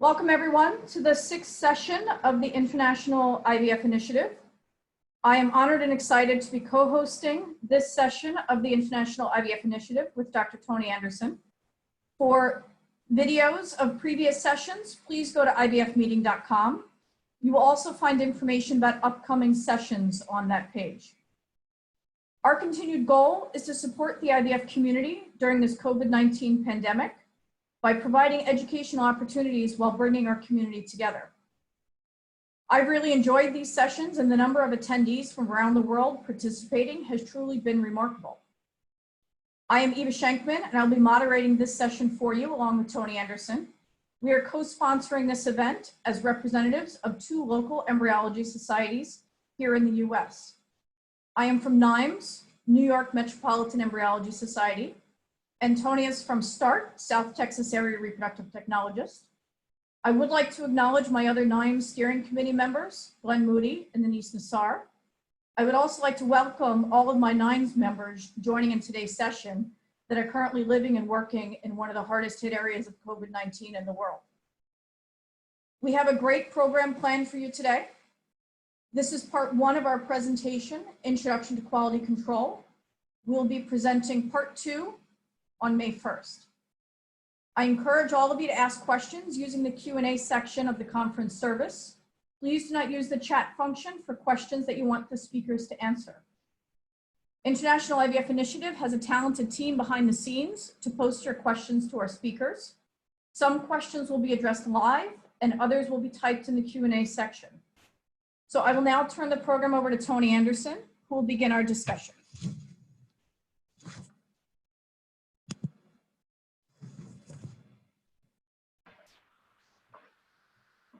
Welcome everyone to the 6th session of the International IVF Initiative. I am honored and excited to be co-hosting this session of the International IVF Initiative with Dr. Tony Anderson. For videos of previous sessions, please go to ivfmeeting.com. You will also find information about upcoming sessions on that page. Our continued goal is to support the IVF community during this COVID-19 pandemic by providing educational opportunities while bringing our community together. I've really enjoyed these sessions, and the number of attendees from around the world participating has truly been remarkable. I am Eva Schenkman, and I'll be moderating this session for you along with Tony Anderson. We are co-sponsoring this event as representatives of 2 local embryology societies here in the US. I am from NYMES, New York Metropolitan Embryology Society, and Tony is from START, South Texas Area Reproductive Technologist. I would like to acknowledge my other NYMES steering committee members, Glenn Moody and Denise Nassar. I would also like to welcome all of my NYMES members joining in today's session that are currently living and working in one of the hardest hit areas of COVID-19 in the world. We have a great program planned for you today. This is part 1 of our presentation, Introduction to Quality Control. We'll be presenting part 2 on May 1st. I encourage all of you to ask questions using the Q&A section of the conference service. Please do not use the chat function for questions that you want the speakers to answer. International IVF Initiative has a talented team behind the scenes to post your questions to our speakers. Some questions will be addressed live and others will be typed in the Q&A section. So I will now turn the program over to Tony Anderson, who will begin our discussion.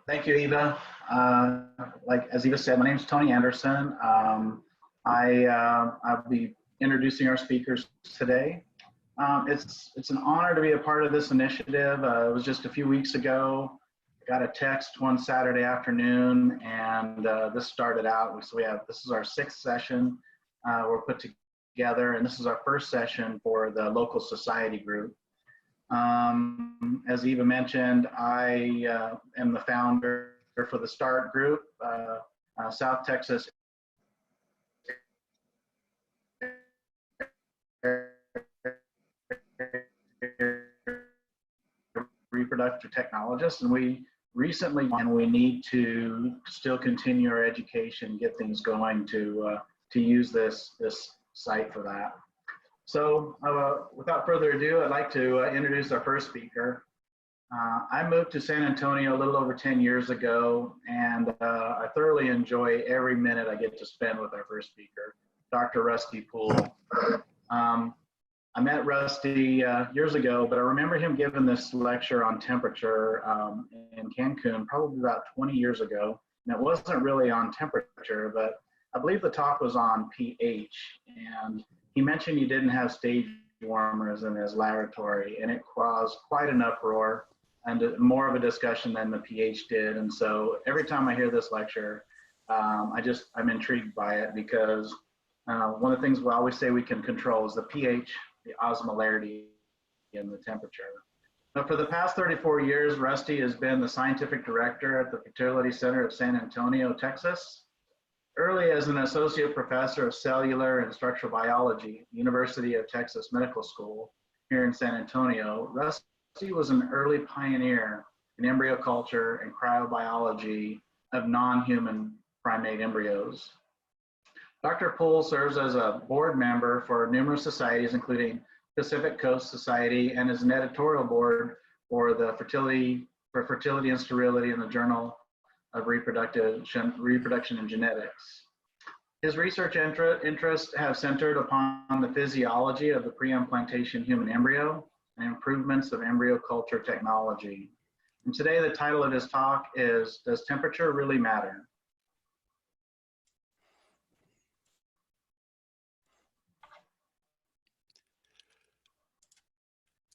Thank you, Eva. As Eva said, my name is Tony Anderson. I'll be introducing our speakers today. It's an honor to be a part of this initiative. It was just a few weeks ago. I got a text one Saturday afternoon, and this started out. So this is our 6th session we're put together, and this is our first session for the local society group. As Eva mentioned, I am the founder for the START group, South Texas Reproductive Technologists, and we need to still continue our education, get things going to use this site for that. So without further ado, I'd like to introduce our first speaker. I moved to San Antonio a little over 10 years ago, and I thoroughly enjoy every minute I get to spend with our first speaker, Dr. Rusty Poole. I met Rusty years ago, but I remember him giving this lecture on temperature in Cancun probably about 20 years ago. And it wasn't really on temperature, but I believe the talk was on pH. And he mentioned he didn't have stage warmers in his laboratory, and it caused quite an uproar and more of a discussion than the pH did. And so every time I hear this lecture, I'm intrigued by it, because one of the things we always say we can control is the pH, the osmolarity, and the temperature. But for the past 34 years, Rusty has been the scientific director at the Fertility Center of San Antonio, Texas. Early as an associate professor of cellular and structural biology, University of Texas Medical School here in San Antonio, Rusty was an early pioneer in embryo culture and cryobiology of non-human primate embryos. Dr. Poole serves as a board member for numerous societies, including Pacific Coast Society, and is an editorial board for the Fertility and Sterility in the Journal of Reproduction and Genetics. His research interests have centered upon the physiology of the pre-implantation human embryo and improvements of embryo culture technology. And today the title of his talk is, Does Temperature Really Matter?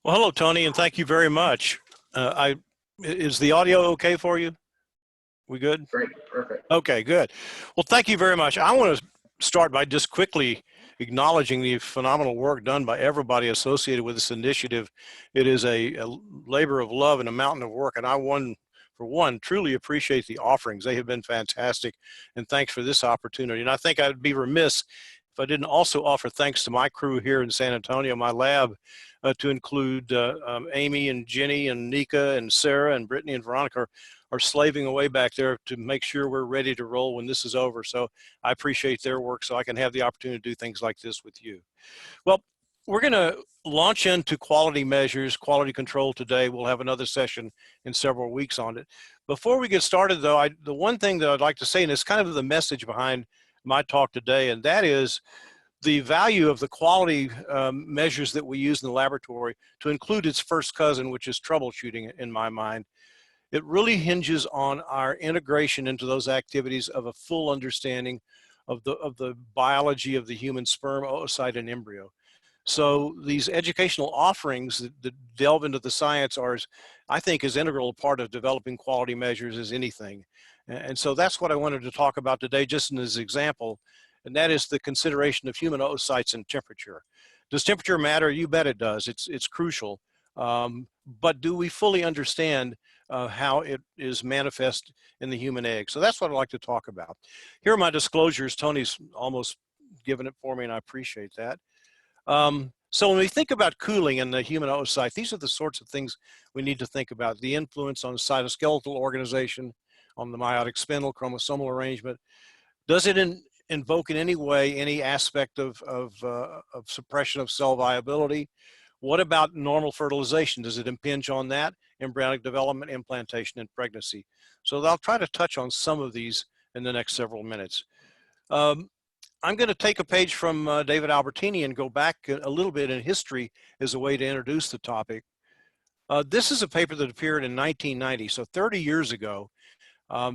Well, hello, Tony, and thank you very much. Is the audio okay for you? We good? Great, perfect. Okay, good. Well, thank you very much. I want to start by just quickly acknowledging the phenomenal work done by everybody associated with this initiative. It is a labor of love and a mountain of work, and I, one for one, truly appreciate the offerings. They have been fantastic, and thanks for this opportunity. And I think I'd be remiss if I didn't also offer thanks to my crew here in San Antonio, my lab, to include Amy and Jenny and Nika and Sarah and Brittany and Veronica are slaving away back there to make sure we're ready to roll when this is over. So I appreciate their work so I can have the opportunity to do things like this with you. Well, we're going to launch into quality measures, quality control today. We'll have another session in several weeks on it. Before we get started, though, the one thing that I'd like to say, and it's kind of the message behind my talk today, and that is the value of the quality measures that we use in the laboratory to include its first cousin, which is troubleshooting in my mind. It really hinges on our integration into those activities of a full understanding of the biology of the human sperm, oocyte, and embryo. So these educational offerings that delve into the science are, I think, as integral a part of developing quality measures as anything. And so that's what I wanted to talk about today, just as an example, and that is the consideration of human oocytes and temperature. Does temperature matter? You bet it does. It's crucial. But do we fully understand how it is manifest in the human egg? So that's what I'd like to talk about. Here are my disclosures. Tony's almost given it for me, and I appreciate that. So when we think about cooling in the human oocyte, these are the sorts of things we need to think about. The influence on cytoskeletal organization, on the meiotic spindle, chromosomal arrangement. Does it invoke in any way any aspect of suppression of cell viability? What about normal fertilization? Does it impinge on that? Embryonic development, implantation, and pregnancy. So I'll try to touch on some of these in the next several minutes. I'm going to take a page from David Albertini and go back a little bit in history as a way to introduce the topic. This is a paper that appeared in 1990, so 30 years ago.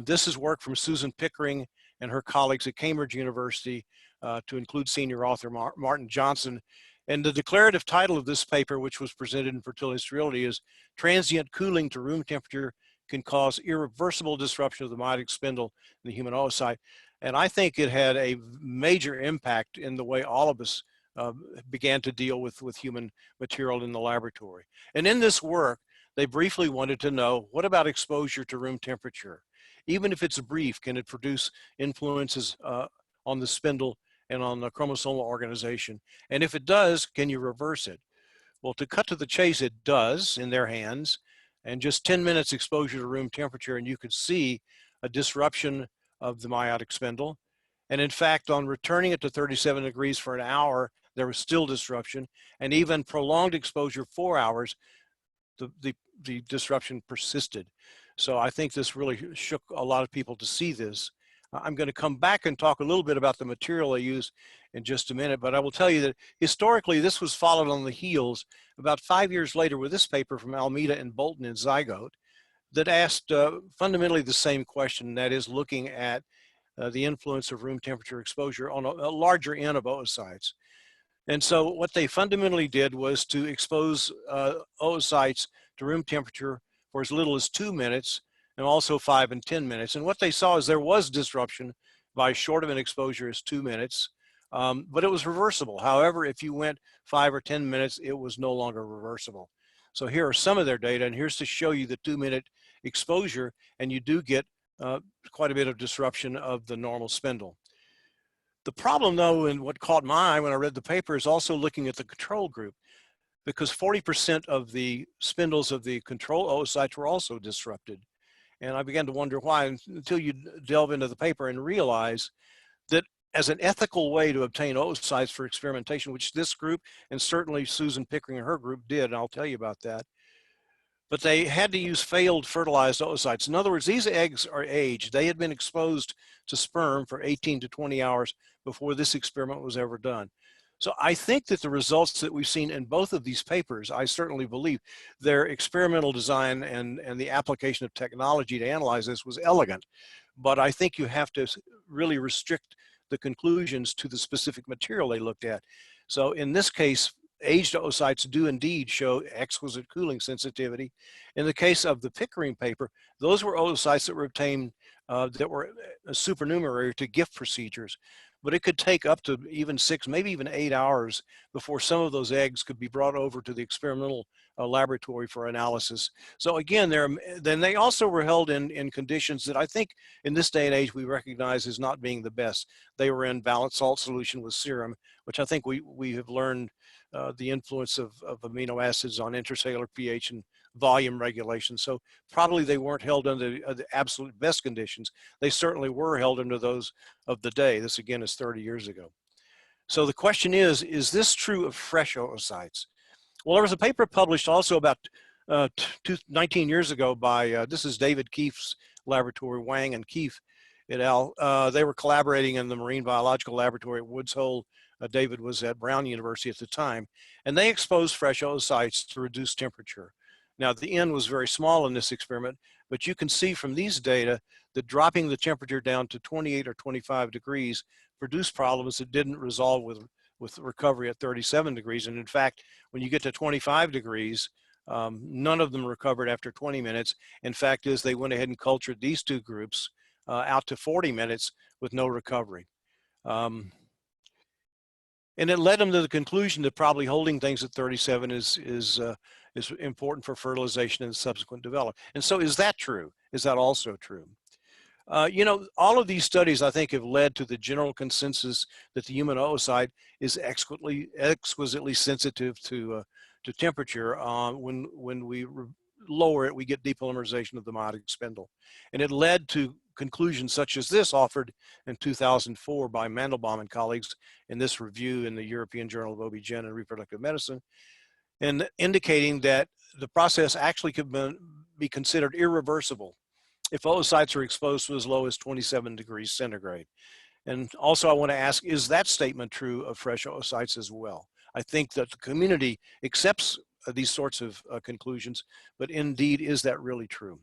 This is work from Susan Pickering and her colleagues at Cambridge University, to include senior author Martin Johnson. And the declarative title of this paper, which was presented in Fertility Sterility, is Transient Cooling to Room Temperature Can Cause Irreversible Disruption of the Meiotic Spindle in the Human Oocyte. And I think it had a major impact in the way all of us began to deal with human material in the laboratory. And in this work, they briefly wanted to know, what about exposure to room temperature? Even if it's brief, can it produce influences on the spindle and on the chromosomal organization? And if it does, can you reverse it? Well, to cut to the chase, it does in their hands. And just 10 minutes exposure to room temperature, and you could see a disruption of the meiotic spindle. And in fact, on returning it to 37 degrees for an hour, there was still disruption, and even prolonged exposure 4 hours, the disruption persisted. So I think this really shook a lot of people to see this. I'm going to come back and talk a little bit about the material I use in just a minute, but I will tell you that historically this was followed on the heels about 5 years later with this paper from Almeida and Bolton in Zygote that asked fundamentally the same question, and that is looking at the influence of room temperature exposure on a larger N of oocytes. And so what they fundamentally did was to expose oocytes to room temperature for as little as 2 minutes, and also 5 and 10 minutes. And what they saw is there was disruption by short of an exposure as 2 minutes, but it was reversible. However, if you went 5 or 10 minutes, it was no longer reversible. So here are some of their data, and here's to show you the 2-minute exposure, and you do get quite a bit of disruption of the normal spindle. The problem, though, and what caught my eye when I read the paper, is also looking at the control group, because 40% of the spindles of the control oocytes were also disrupted. And I began to wonder why, until you delve into the paper and realize that as an ethical way to obtain oocytes for experimentation, which this group and certainly Susan Pickering and her group did, and I'll tell you about that, but they had to use failed fertilized oocytes. In other words, these eggs are aged. They had been exposed to sperm for 18 to 20 hours before this experiment was ever done. So I think that the results that we've seen in both of these papers, I certainly believe their experimental design and the application of technology to analyze this was elegant. But I think you have to really restrict the conclusions to the specific material they looked at. So in this case, aged oocytes do indeed show exquisite cooling sensitivity. In the case of the Pickering paper, those were oocytes that were obtained that were supernumerary to gift procedures. But it could take up to even 6, maybe even 8 hours before some of those eggs could be brought over to the experimental laboratory for analysis. So again, then they also were held in conditions that I think in this day and age we recognize as not being the best. They were in balanced salt solution with serum, which I think we have learned the influence of amino acids on intracellular pH and volume regulation. So probably they weren't held under the absolute best conditions. They certainly were held under those of the day. This again is 30 years ago. So the question is this true of fresh oocytes? Well, there was a paper published also about 19 years ago by, this is David Keefe's laboratory, Wang and Keefe et al. They were collaborating in the Marine Biological Laboratory at Woods Hole. David was at Brown University at the time, and they exposed fresh oocytes to reduce temperature. Now, the N was very small in this experiment, but you can see from these data that dropping the temperature down to 28 or 25 degrees produced problems that didn't resolve with recovery at 37 degrees. And in fact, when you get to 25 degrees, none of them recovered after 20 minutes. In fact, they went ahead and cultured these two groups out to 40 minutes with no recovery. And it led them to the conclusion that probably holding things at 37 is important for fertilization and subsequent development. And so is that true? Is that also true? You know, all of these studies, I think, have led to the general consensus that the human oocyte is exquisitely sensitive to temperature. When we lower it, we get depolymerization of the meiotic spindle. And it led to conclusions such as this offered in 2004 by Mandelbaum and colleagues in this review in the European Journal of OB-GYN and Reproductive Medicine, and indicating that the process actually could be considered irreversible if oocytes are exposed to as low as 27 degrees centigrade. And also I want to ask, is that statement true of fresh oocytes as well? I think that the community accepts these sorts of conclusions, but indeed, is that really true?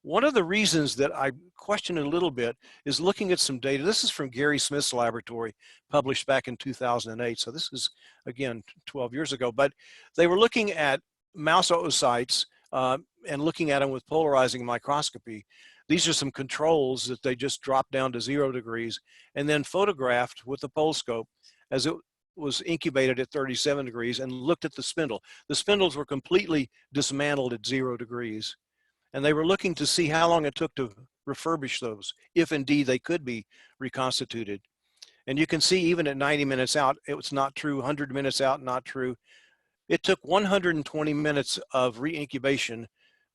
One of the reasons that I question it a little bit is looking at some data. This is from Gary Smith's laboratory, published back in 2008. So this is, again, 12 years ago. But they were looking at mouse oocytes and looking at them with polarizing microscopy. These are some controls that they just dropped down to 0 degrees and then photographed with the pole scope as it was incubated at 37 degrees and looked at the spindle. The spindles were completely dismantled at 0 degrees. And they were looking to see how long it took to refurbish those, if indeed they could be reconstituted. And you can see even at 90 minutes out, it was not true. 100 minutes out, not true. It took 120 minutes of re-incubation,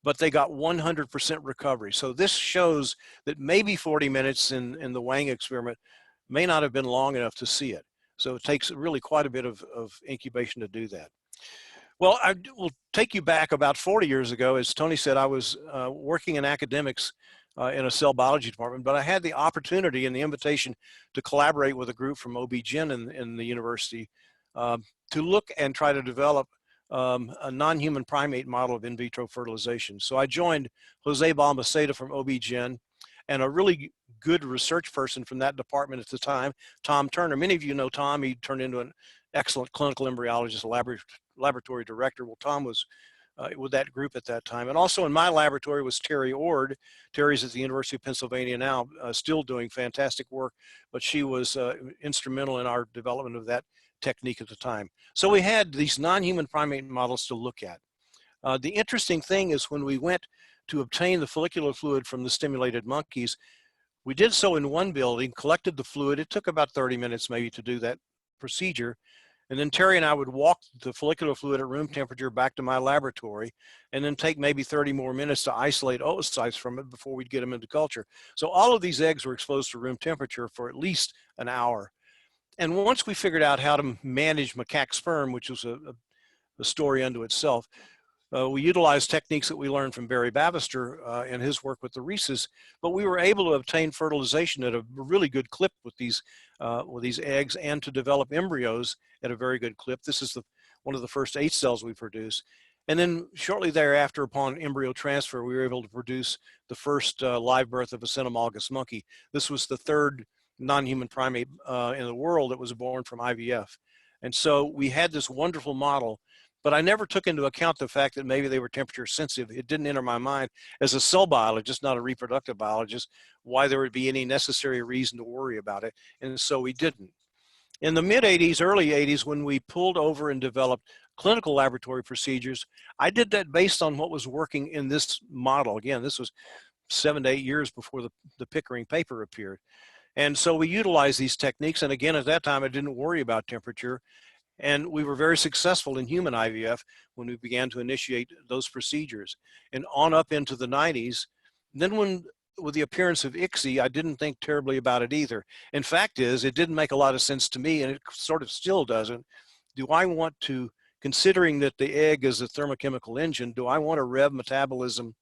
but they got 100% recovery. So this shows that maybe 40 minutes in the Wang experiment may not have been long enough to see it. So it takes really quite a bit of incubation to do that. Well, I will take you back about 40 years ago. As Tony said, I was working in academics in a cell biology department, but I had the opportunity and the invitation to collaborate with a group from OB-GYN in the university to look and try to develop a non-human primate model of in vitro fertilization. So I joined Jose Balmaceda from OB-GYN and a really good research person from that department at the time, Tom Turner. Many of you know Tom. He turned into an excellent clinical embryologist, laboratory director. Well, Tom was with that group at that time. And also in my laboratory was Terry Ord. Terry's at the University of Pennsylvania now, still doing fantastic work, but she was instrumental in our development of that technique at the time. So we had these non-human primate models to look at. The interesting thing is when we went to obtain the follicular fluid from the stimulated monkeys, we did so in one building, collected the fluid. It took about 30 minutes maybe to do that procedure. And then Terry and I would walk the follicular fluid at room temperature back to my laboratory and then take maybe 30 more minutes to isolate oocytes from it before we'd get them into culture. So all of these eggs were exposed to room temperature for at least an hour. And once we figured out how to manage macaque sperm, which was a story unto itself, we utilized techniques that we learned from Barry Bavister and his work with the rhesus, but we were able to obtain fertilization at a really good clip with these eggs and to develop embryos at a very good clip. This is one of the first 8 cells we produced. And then shortly thereafter, upon embryo transfer, we were able to produce the first live birth of a cynomolgus monkey. This was the 3rd non-human primate in the world that was born from IVF. And so we had this wonderful model, but I never took into account the fact that maybe they were temperature sensitive. It didn't enter my mind as a cell biologist, not a reproductive biologist, why there would be any necessary reason to worry about it. And so we didn't. In the mid-'80s, early '80s, when we pulled over and developed clinical laboratory procedures, I did that based on what was working in this model. Again, this was 7 to 8 years before the Pickering paper appeared. And so we utilized these techniques. And again, at that time, I didn't worry about temperature. And we were very successful in human IVF when we began to initiate those procedures. And on up into the 90s, then with the appearance of ICSI, I didn't think terribly about it either. In fact is, it didn't make a lot of sense to me, and it sort of still doesn't. Do I want to, considering that the egg is a thermochemical engine, do I want to rev metabolism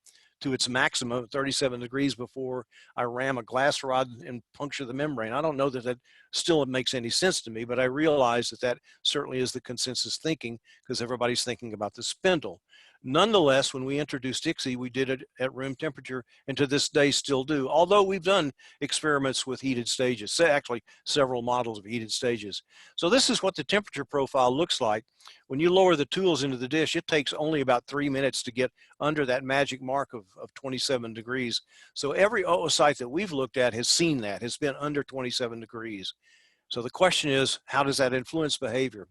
to its maximum at 37 degrees before I ram a glass rod and puncture the membrane? I don't know that that still makes any sense to me, but I realize that that certainly is the consensus thinking because everybody's thinking about the spindle. Nonetheless, when we introduced ICSI, we did it at room temperature, and to this day still do, although we've done experiments with heated stages, actually several models of heated stages. So this is what the temperature profile looks like. When you lower the tools into the dish, it takes only about 3 minutes to get under that magic mark of 27 degrees. So every oocyte that we've looked at has seen that, has been under 27 degrees. So the question is, how does that influence behavior?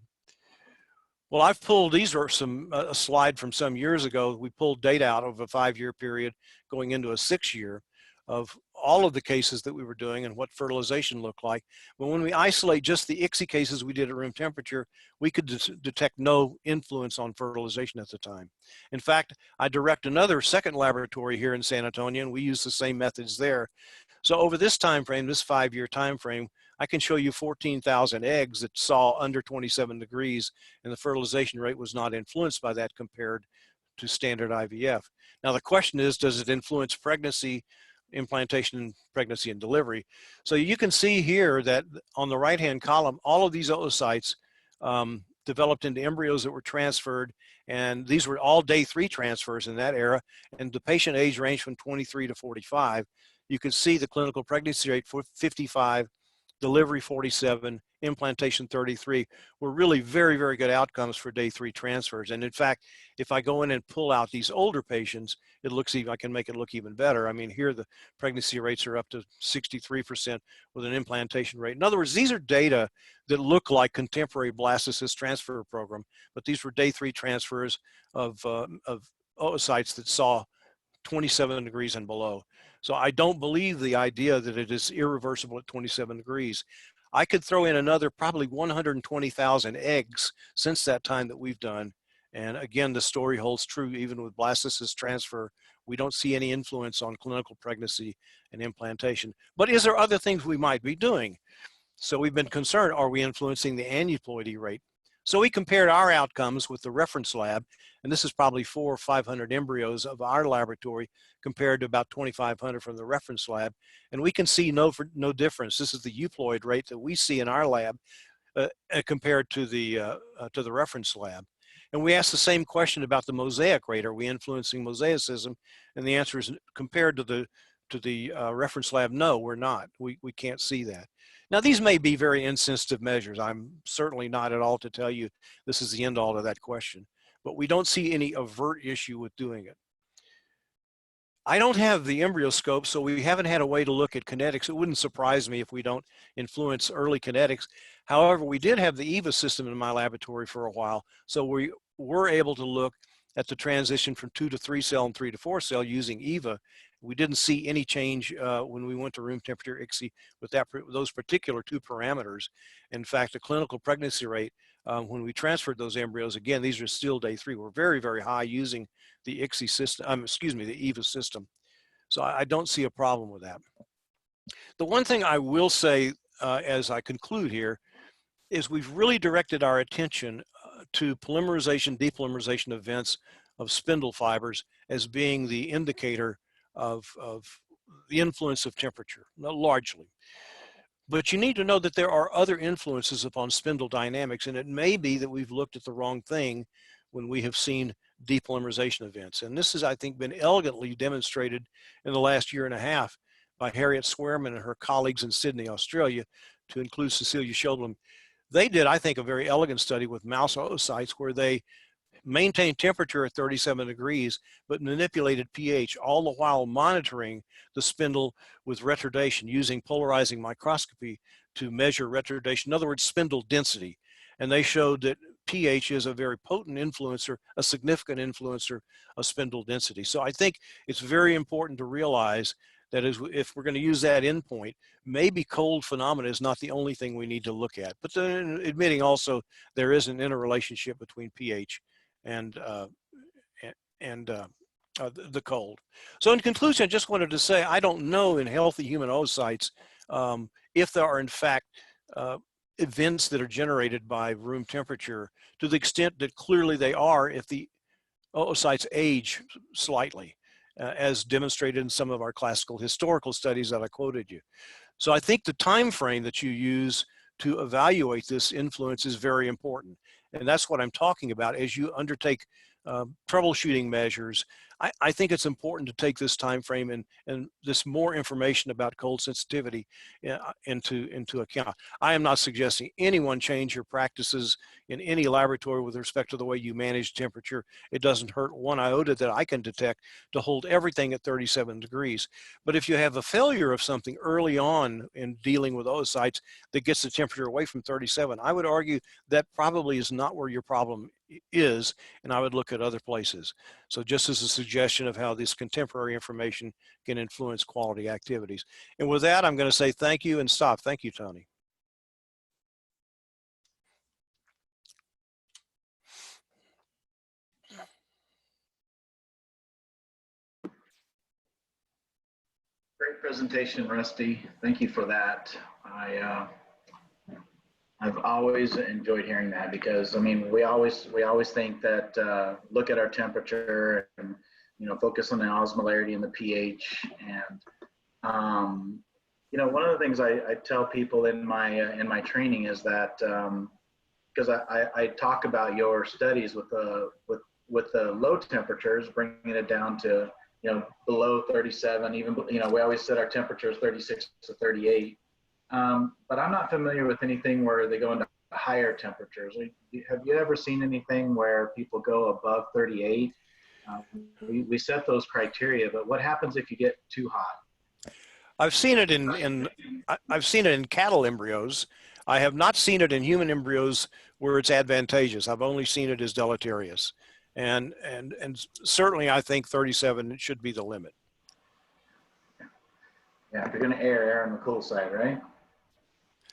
Well, I've pulled, these are a slide from some years ago. We pulled data out of a 5-year period going into a 6-year of all of the cases that we were doing and what fertilization looked like. But when we isolate just the ICSI cases we did at room temperature, we could detect no influence on fertilization at the time. In fact, I direct another second laboratory here in San Antonio, and we use the same methods there. So over this time frame, this 5-year time frame, I can show you 14,000 eggs that saw under 27 degrees, and the fertilization rate was not influenced by that compared to standard IVF. Now the question is, does it influence pregnancy, implantation, pregnancy, and delivery? So you can see here that on the right-hand column, all of these oocytes developed into embryos that were transferred, and these were all day 3 transfers in that era, and the patient age ranged from 23 to 45. You can see the clinical pregnancy rate for 55, delivery 47, implantation 33 were really very, very good outcomes for day 3 transfers. And in fact, if I go in and pull out these older patients, it looks even, I can make it look even better. I mean, here the pregnancy rates are up to 63% with an implantation rate. In other words, these are data that look like contemporary blastocyst transfer program, but these were day 3 transfers of oocytes that saw 27 degrees and below. So I don't believe the idea that it is irreversible at 27 degrees. I could throw in another probably 120,000 eggs since that time that we've done. And again, the story holds true even with blastocyst transfer. We don't see any influence on clinical pregnancy and implantation. But is there other things we might be doing? So we've been concerned, are we influencing the aneuploidy rate? So we compared our outcomes with the reference lab, and this is probably 400 or 500 embryos of our laboratory compared to about 2,500 from the reference lab, and we can see no difference. This is the euploid rate that we see in our lab compared to the reference lab. And we asked the same question about the mosaic rate. Are we influencing mosaicism? And the answer is, compared to the reference lab, no, we're not. We can't see that. Now, these may be very insensitive measures. I'm certainly not at all to tell you this is the end all to that question, but we don't see any overt issue with doing it. I don't have the embryoscope, so we haven't had a way to look at kinetics. It wouldn't surprise me if we don't influence early kinetics. However, we did have the EVA system in my laboratory for a while, so we were able to look at the transition from 2 to 3 cell and 3 to 4 cell using EVA. We didn't see any change when we went to room temperature ICSI with those particular 2 parameters. In fact, the clinical pregnancy rate, when we transferred those embryos, again, these are still day 3, were very, very high using the ICSI system, the EVA system. So I don't see a problem with that. The one thing I will say as I conclude here is we've really directed our attention to polymerization, depolymerization events of spindle fibers as being the indicator of the influence of temperature, largely. But you need to know that there are other influences upon spindle dynamics, and it may be that we've looked at the wrong thing when we have seen depolymerization events. And this has, I think, been elegantly demonstrated in the last year and a half by Harriet Swearman and her colleagues in Sydney, Australia, to include Cecilia Schoedlin. They did, I think, a very elegant study with mouse oocytes where they maintained temperature at 37 degrees, but manipulated pH, all the while monitoring the spindle with retardation using polarizing microscopy to measure retardation, in other words, spindle density. And they showed that pH is a very potent influencer, a significant influencer of spindle density. So I think it's very important to realize that if we're going to use that endpoint, maybe cold phenomena is not the only thing we need to look at. But then admitting also there is an interrelationship between pH and the cold. So in conclusion, I just wanted to say, I don't know in healthy human oocytes if there are in fact events that are generated by room temperature, to the extent that clearly they are if the oocytes age slightly, as demonstrated in some of our classical historical studies that I quoted you. So I think the time frame that you use to evaluate this influence is very important. And that's what I'm talking about as you undertake troubleshooting measures. I think it's important to take this time frame and this more information about cold sensitivity into account. I am not suggesting anyone change your practices in any laboratory with respect to the way you manage temperature. It doesn't hurt one iota that I can detect to hold everything at 37 degrees. But if you have a failure of something early on in dealing with oocytes that gets the temperature away from 37, I would argue that probably is not where your problem is, and I would look at other places. So just as a suggestion of how this contemporary information can influence quality activities. And with that, I'm going to say thank you and stop. Thank you, Tony. Great presentation, Rusty. Thank you for that. I've always enjoyed hearing that, because I mean we always think that look at our temperature and focus on the osmolarity and the pH, and one of the things I tell people in my training is that because I talk about your studies with the low temperatures, bringing it down to below 37, even we always set our temperature as 36 to 38. But I'm not familiar with anything where they go into higher temperatures. Have you ever seen anything where people go above 38? We set those criteria, but what happens if you get too hot? I've seen it I've seen it in cattle embryos. I have not seen it in human embryos where it's advantageous. I've only seen it as deleterious, and certainly I think 37 should be the limit. Yeah, if you're going to err on the cool side, right?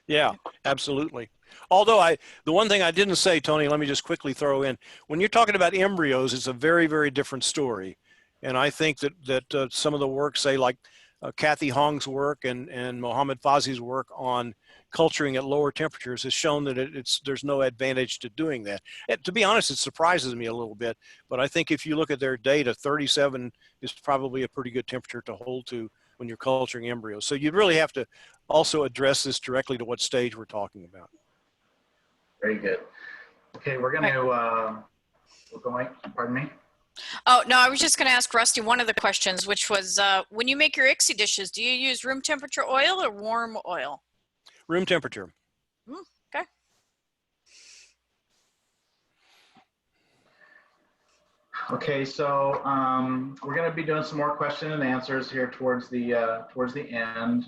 Yeah, absolutely. Although the one thing I didn't say, Tony, let me just quickly throw in, when you're talking about embryos, it's a very, very different story. And I think that some of the work, say like Kathy Hong's work and Mohammed Fazi's work on culturing at lower temperatures has shown that there's no advantage to doing that. And to be honest, it surprises me a little bit, but I think if you look at their data, 37 is probably a pretty good temperature to hold to when you're culturing embryos. So you'd really have to also address this directly to what stage we're talking about. Very good. Okay, we're going to, we're going, pardon me? Oh, no, I was just going to ask Rusty one of the questions, which was when you make your ICSI dishes, do you use room temperature oil or warm oil? Room temperature. Okay. Okay, so we're going to be doing some more question and answers here towards the end.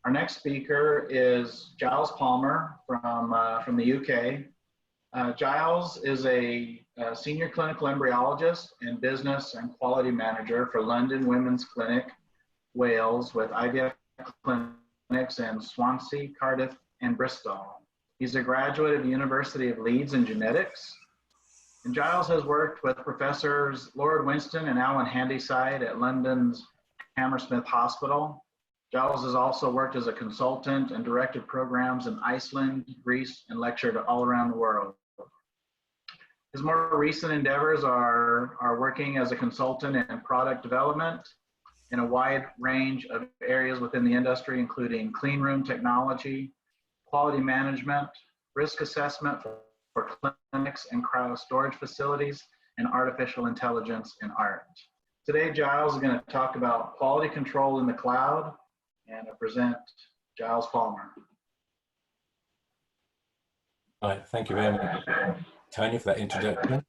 Our next speaker is Giles Palmer from the UK. Giles is a senior clinical embryologist and business and quality manager for London Women's Clinic, Wales, with IVF clinics in Swansea, Cardiff, and Bristol. He's a graduate of the University of Leeds in genetics. And Giles has worked with Professors Lord Winston and Alan Handyside at London's Hammersmith Hospital. Giles has also worked as a consultant and directed programs in Iceland, Greece, and lectured all around the world. His more recent endeavors are working as a consultant in product development in a wide range of areas within the industry, including clean room technology, quality management, risk assessment for clinics and cryo storage facilities, and artificial intelligence in art. Today, Giles is going to talk about quality control in the cloud, and I present Giles Palmer. All right, thank you very much, Tony, for that introduction.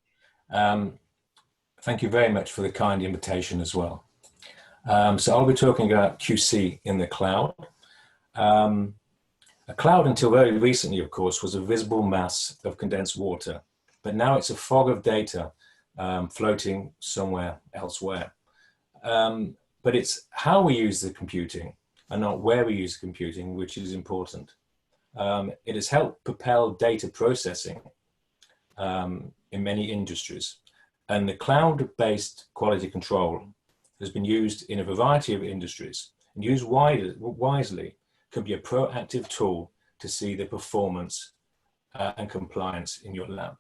Thank you very much for the kind invitation as well. So I'll be talking about QC in the cloud. A cloud until very recently, of course, was a visible mass of condensed water, but now it's a fog of data floating somewhere elsewhere. But it's how we use the computing and not where we use the computing, which is important. It has helped propel data processing in many industries. And the cloud-based quality control has been used in a variety of industries, and used wisely can be a proactive tool to see the performance and compliance in your lab.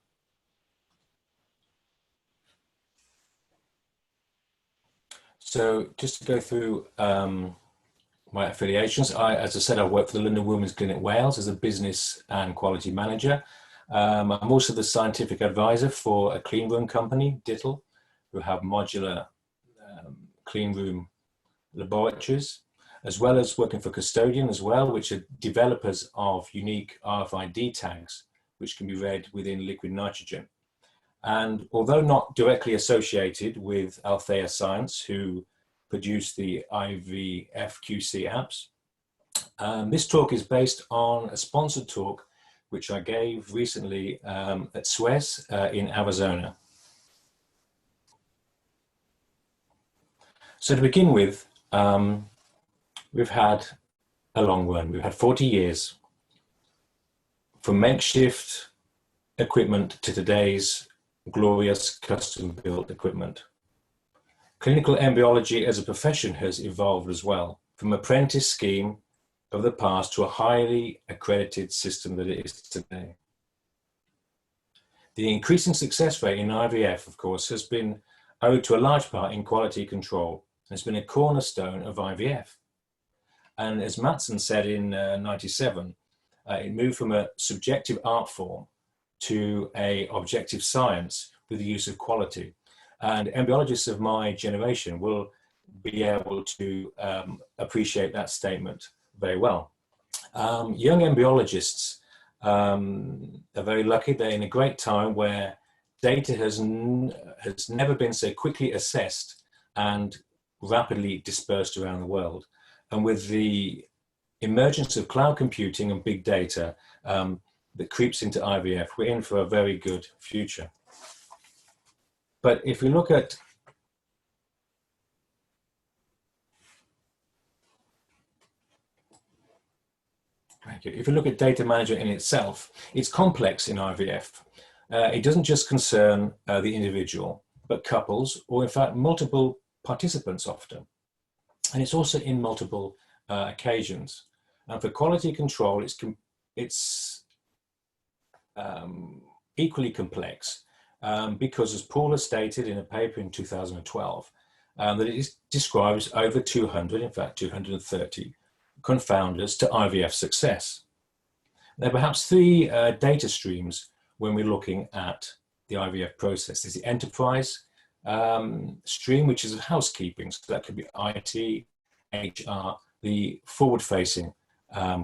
So just to go through my affiliations, as I said, I work for the London Women's Clinic Wales as a business and quality manager. I'm also the scientific advisor for a clean room company, Dittle, who have modular clean room laboratories, as well as working for Custodian as well, which are developers of unique RFID tags, which can be read within liquid nitrogen. And although not directly associated with Althea Science, who produce the IVF QC apps, this talk is based on a sponsored talk which I gave recently at SWES in Arizona. So to begin with, we've had a long run. We've had 40 years from makeshift equipment to today's glorious custom-built equipment. Clinical embryology as a profession has evolved as well, from apprentice scheme of the past to a highly accredited system that it is today. The increasing success rate in IVF, of course, has been owed to a large part in quality control. It's been a cornerstone of IVF. And as Matson said in 97, it moved from a subjective art form to an objective science with the use of quality. And embryologists of my generation will be able to appreciate that statement very well. Young embryologists are very lucky. They're in a great time where data has never been so quickly assessed and rapidly dispersed around the world. And with the emergence of cloud computing and big data that creeps into IVF, we're in for a very good future. But if we look at If you look at data management in itself, it's complex in IVF. It doesn't just concern the individual, but couples, or in fact, multiple participants often. And it's also in multiple occasions. And for quality control, it's equally complex because, as Paul has stated in a paper in 2012, that it describes over 200, in fact 230, confounders to IVF success. There are perhaps three data streams when we're looking at the IVF process. There's the enterprise stream, which is housekeeping. So that could be IT, HR, the forward-facing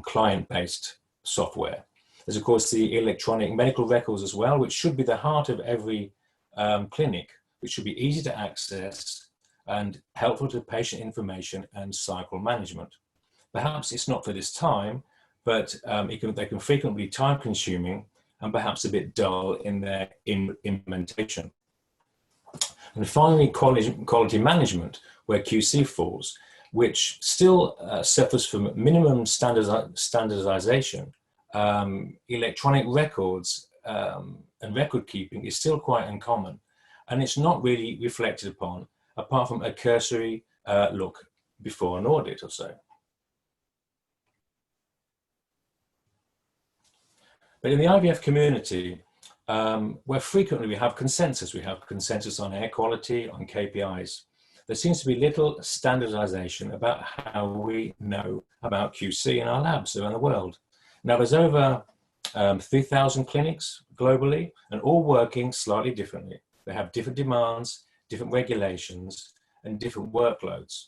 client-based software. There's, of course, the electronic medical records as well, which should be the heart of every clinic, which should be easy to access and helpful to patient information and cycle management. Perhaps it's not for this time, but they can frequently be time-consuming and perhaps a bit dull in their implementation. And finally, quality management, where QC falls, which still suffers from minimum standardization. Electronic records and record keeping is still quite uncommon, and it's not really reflected upon, apart from a cursory look before an audit or so. But in the IVF community, where frequently we have consensus on air quality, on KPIs, there seems to be little standardization about how we know about QC in our labs around the world. Now, there's over 3,000 clinics globally, and all working slightly differently. They have different demands, different regulations, and different workloads,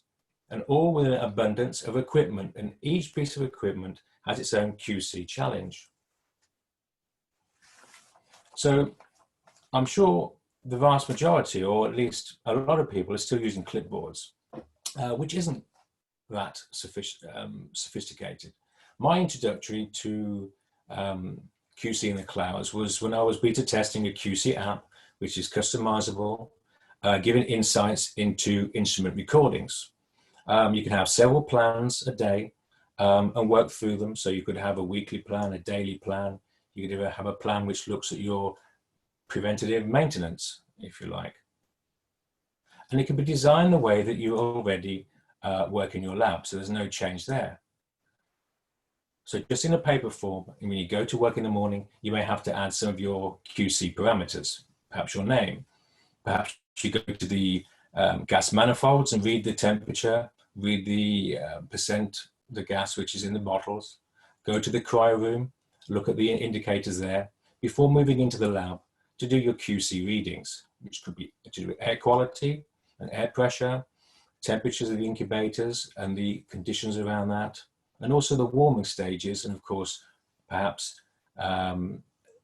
and all with an abundance of equipment, and each piece of equipment has its own QC challenge. So I'm sure the vast majority, or at least a lot of people, are still using clipboards, which isn't that sophisticated. My introductory to QC in the clouds was when I was beta testing a QC app, which is customizable, giving insights into instrument recordings. You can have several plans a day and work through them. So you could have a weekly plan, a daily plan. You could have a plan which looks at your preventative maintenance, if you like. And it can be designed the way that you already work in your lab. So there's no change there. So just in a paper form, when you go to work in the morning, you may have to add some of your QC parameters, perhaps your name. Perhaps you go to the gas manifolds and read the temperature, read the percent, the gas which is in the bottles, go to the cryo room, look at the indicators there, before moving into the lab to do your QC readings, which could be to do with air quality and air pressure, temperatures of the incubators and the conditions around that, and also the warming stages, and of course, perhaps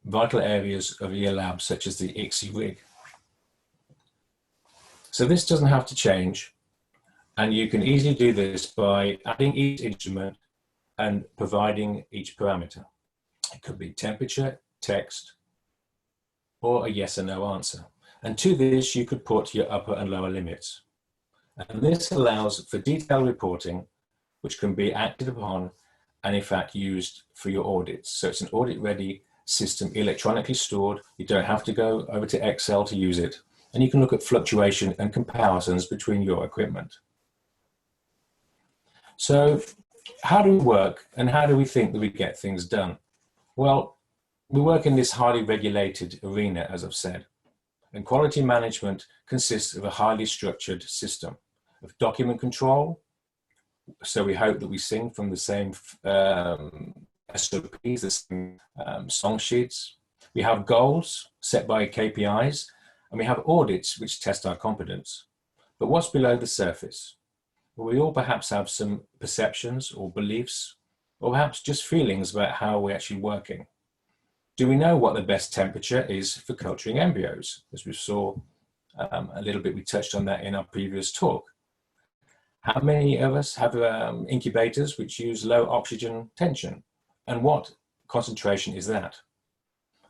vital areas of your lab, such as the ICSI rig. So this doesn't have to change, and you can easily do this by adding each instrument and providing each parameter. It could be temperature, text, or a yes or no answer. And to this, you could put your upper and lower limits. And this allows for detailed reporting, which can be acted upon and in fact used for your audits. So it's an audit-ready system, electronically stored. You don't have to go over to Excel to use it. And you can look at fluctuation and comparisons between your equipment. So how do we work and how do we think that we get things done? Well, we work in this highly regulated arena, as I've said. And quality management consists of a highly structured system of document control. So we hope that we sing from the same SOPs, the same song sheets. We have goals set by KPIs, and we have audits which test our competence. But what's below the surface? Well, we all perhaps have some perceptions or beliefs, or perhaps just feelings about how we're actually working. Do we know what the best temperature is for culturing embryos? As we saw a little bit, we touched on that in our previous talk. How many of us have incubators which use low oxygen tension? And what concentration is that?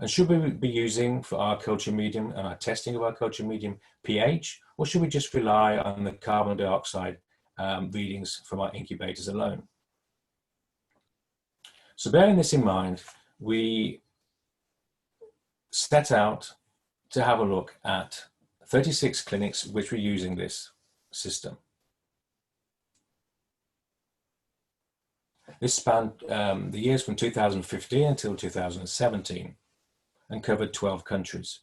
And should we be using for our culture medium and our testing of our culture medium pH, or should we just rely on the carbon dioxide readings from our incubators alone? So bearing this in mind, we set out to have a look at 36 clinics which were using this system. This spanned the years from 2015 until 2017 and covered 12 countries.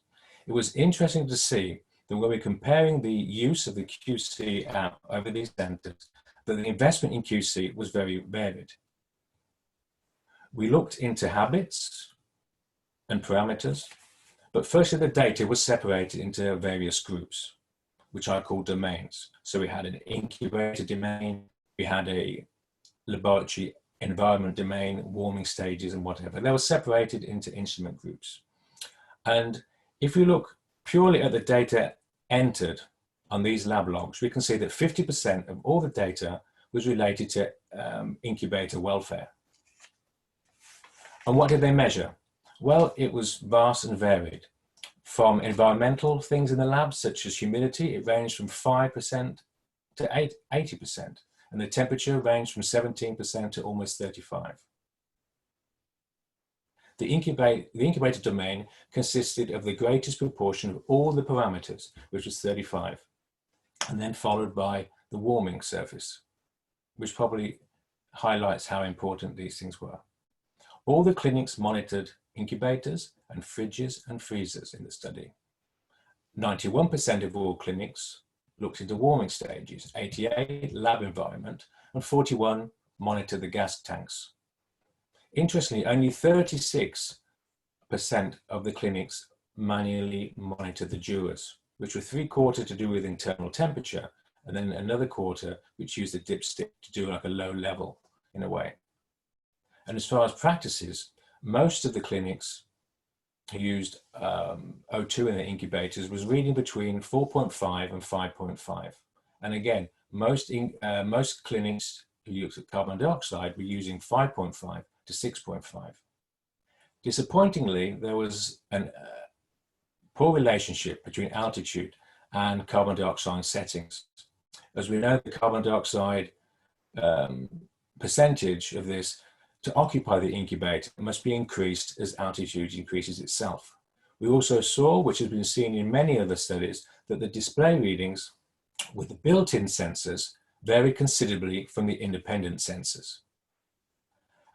It was interesting to see that when we're comparing the use of the QC app over these centers, that the investment in QC was very varied. We looked into habits and parameters, but firstly the data was separated into various groups, which I call domains. So we had an incubator domain, we had a laboratory environment domain, warming stages and whatever. They were separated into instrument groups. And if we look purely at the data entered on these lab logs, we can see that 50% of all the data was related to incubator welfare. And what did they measure? Well, it was vast and varied. From environmental things in the lab, such as humidity, it ranged from 5% to 80%. And the temperature ranged from 17% to almost 35%. The incubator domain consisted of the greatest proportion of all the parameters, which was 35%, and then followed by the warming surface, which probably highlights how important these things were. All the clinics monitored incubators and fridges and freezers in the study. 91% of all clinics looked into warming stages, 88 lab environment, and 41 monitored the gas tanks. Interestingly, only 36% of the clinics manually monitored the dewars, which were 3/4 to do with internal temperature, and then another quarter which used the dipstick to do like a low level in a way. And as far as practices, most of the clinics who used O2 in their incubators was reading between 4.5 and 5.5. And again, most clinics who looked at carbon dioxide were using 5.5 to 6.5. Disappointingly, there was a poor relationship between altitude and carbon dioxide settings. As we know, the carbon dioxide percentage of this to occupy the incubator must be increased as altitude increases itself. We also saw, which has been seen in many other studies, that the display readings with the built-in sensors vary considerably from the independent sensors.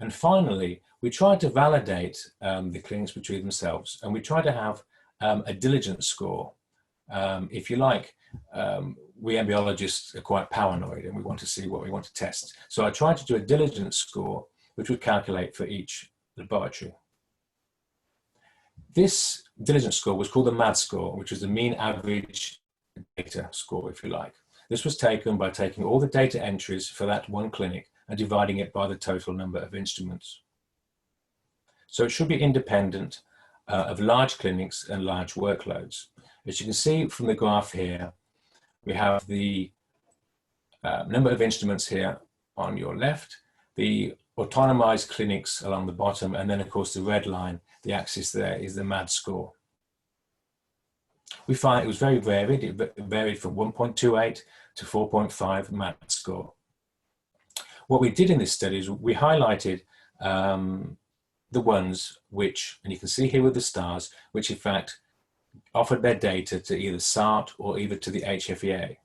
And finally, we tried to validate the clinics between themselves, and we tried to have a diligence score. If you like, we embryologists are quite paranoid and we want to see what we want to test. So I tried to do a diligence score, which would calculate for each laboratory. This diligence score was called the MAD score, which is the mean average data score, if you like. This was taken by taking all the data entries for that one clinic and dividing it by the total number of instruments. So it should be independent of large clinics and large workloads. As you can see from the graph here, we have the number of instruments here on your left, the autonomized clinics along the bottom, and then of course the red line, the axis there is the MAD score. We find it was very varied. It varied from 1.28 to 4.5 MAD score. What we did in this study is we highlighted the ones which, and you can see here with the stars, which in fact offered their data to either SART or either to the HFEA.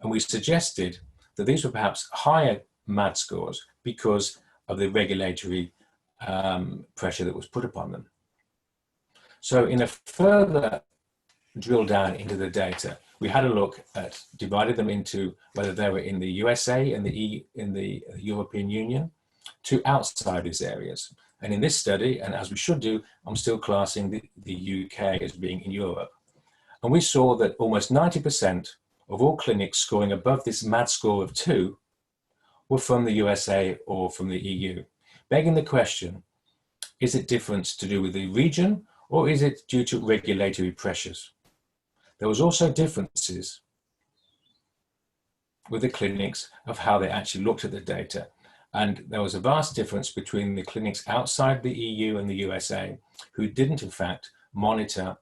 And we suggested that these were perhaps higher MAD scores because of the regulatory pressure that was put upon them. So in a further drill down into the data, we had a look at, divided them into whether they were in the USA and in the European Union to outside these areas. And in this study, and as we should do, I'm still classing the UK as being in Europe. And we saw that almost 90% of all clinics scoring above this MAD score of 2 were from the USA or from the EU, begging the question, is it difference to do with the region or is it due to regulatory pressures? There was also differences with the clinics of how they actually looked at the data. And there was a vast difference between the clinics outside the EU and the USA who didn't in fact monitor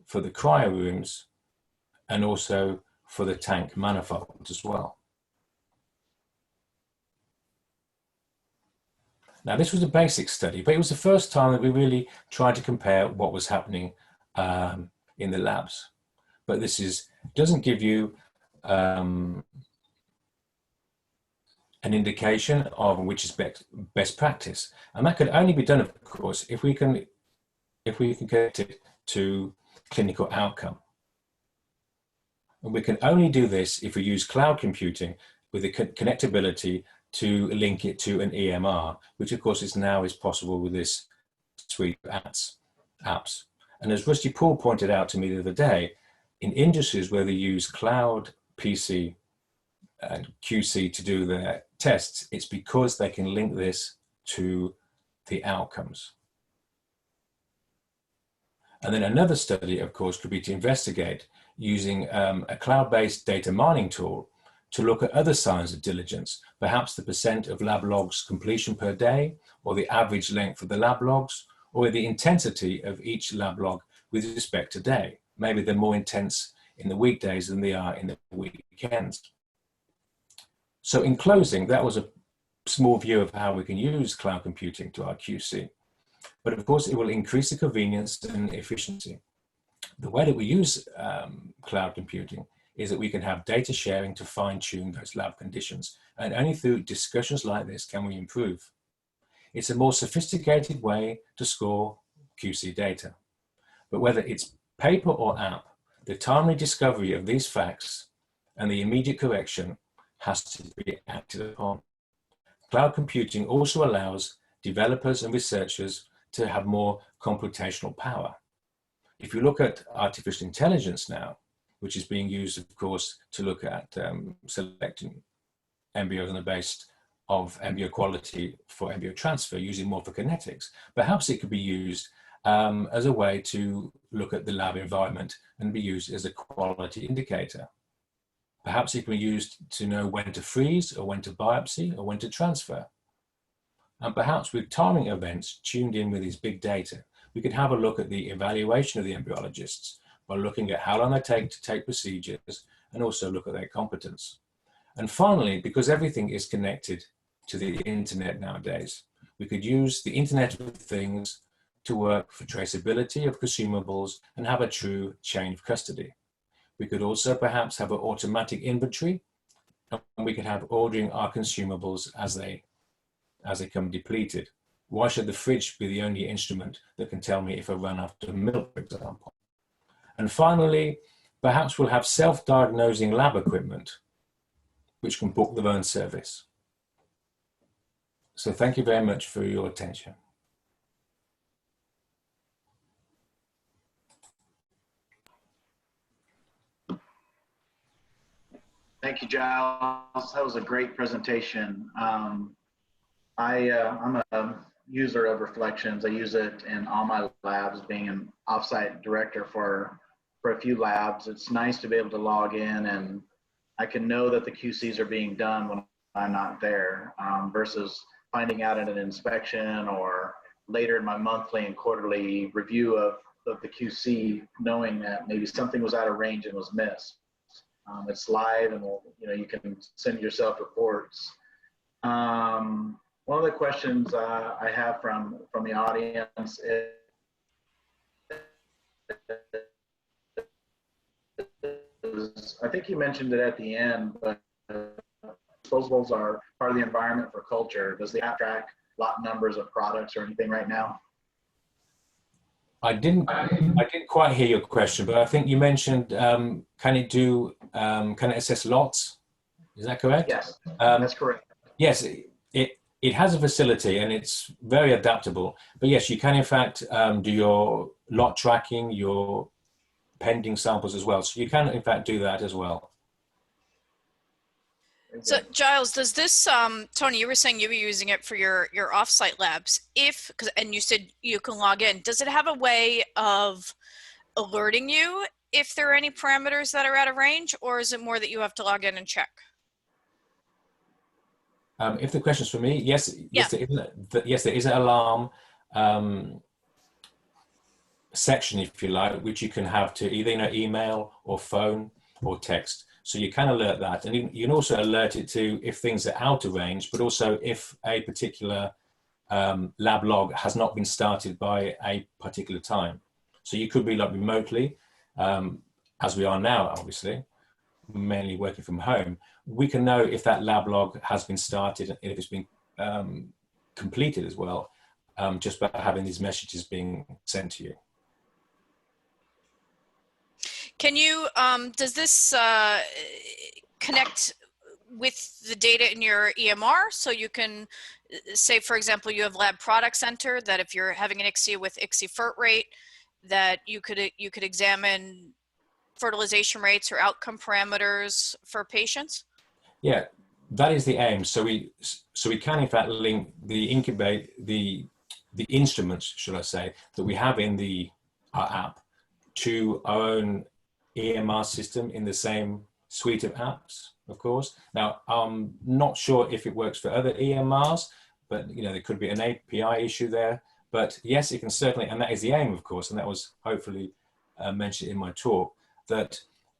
for the cryo rooms and also for the tank manifold as well. Now this was a basic study, but it was the first time that we really tried to compare what was happening in the labs. But this doesn't give you an indication of which is best practice. And that can only be done, of course, if we can connect it to clinical outcome. And we can only do this if we use cloud computing with the connectability to link it to an EMR, which of course is possible with this suite of apps. And as Rusty Paul pointed out to me the other day, in industries where they use cloud PC and QC to do their tests, it's because they can link this to the outcomes. And then another study, of course, could be to investigate using a cloud-based data mining tool to look at other signs of diligence, perhaps the percent of lab logs completion per day, or the average length of the lab logs, or the intensity of each lab log with respect to day. Maybe they're more intense in the weekdays than they are in the weekends. So in closing, that was a small view of how we can use cloud computing to our QC. But of course, it will increase the convenience and efficiency. The way that we use cloud computing is that we can have data sharing to fine-tune those lab conditions. And only through discussions like this can we improve. It's a more sophisticated way to score QC data. But whether it's paper or app, the timely discovery of these facts and the immediate correction has to be acted upon. Cloud computing also allows developers and researchers to have more computational power. If you look at artificial intelligence now, which is being used, of course, to look at selecting embryos on the basis of embryo quality for embryo transfer using morphokinetics, perhaps it could be used as a way to look at the lab environment and be used as a quality indicator. Perhaps it can be used to know when to freeze or when to biopsy or when to transfer. And perhaps with timing events tuned in with these big data, we could have a look at the evaluation of the embryologists by looking at how long they take to take procedures and also look at their competence. And finally, because everything is connected to the internet nowadays, we could use the Internet of Things to work for traceability of consumables and have a true chain of custody. We could also perhaps have an automatic inventory, and we could have ordering our consumables as they come depleted. Why should the fridge be the only instrument that can tell me if I run out of milk, for example? And finally, perhaps we'll have self-diagnosing lab equipment, which can book their own service. So thank you very much for your attention. Thank you, Giles. That was a great presentation. I'm a user of Reflections. I use it in all my labs, being an offsite director for a few labs. It's nice to be able to log in and I can know that the QCs are being done when I'm not there, versus finding out at an inspection or later in my monthly and quarterly review of the QC, knowing that maybe something was out of range and was missed. It's live, and you can send yourself reports. One of the questions I have from the audience is, I think you mentioned it at the end, but disposables are part of the environment for culture. Does the app track lot numbers of products or anything right now? I didn't quite hear your question, but I think you mentioned, can it assess lots? Is that correct? Yes, that's correct. Yes, it has a facility and it's very adaptable. But yes, you can in fact do your lot tracking, your pending samples as well. So you can in fact do that as well. So Giles, does this, Tony, you were saying you were using it for your offsite labs. And you said you can log in. Does it have a way of alerting you if there are any parameters that are out of range, or is it more that you have to log in and check? If the question's for me, yes, Yeah. Yes, there is an alarm section, if you like, which you can have to either email or phone or text. So you can alert that, and you can also alert it to if things are out of range, but also if a particular lab log has not been started by a particular time. So you could be like remotely, as we are now, obviously, mainly working from home. We can know if that lab log has been started and if it's been completed as well, just by having these messages being sent to you. Can you, does this connect with the data in your EMR? So you can say, for example, you have lab product center, that if you're having an ICSI with ICSI FERT rate, that you could examine fertilization rates or outcome parameters for patients? Yeah, that is the aim. So we can in fact link the instruments, should I say, that we have in our app to our own EMR system in the same suite of apps, of course. Now, I'm not sure if it works for other EMRs, but there could be an API issue there. But yes, it can certainly, and that is the aim, of course, and that was hopefully mentioned in my talk, that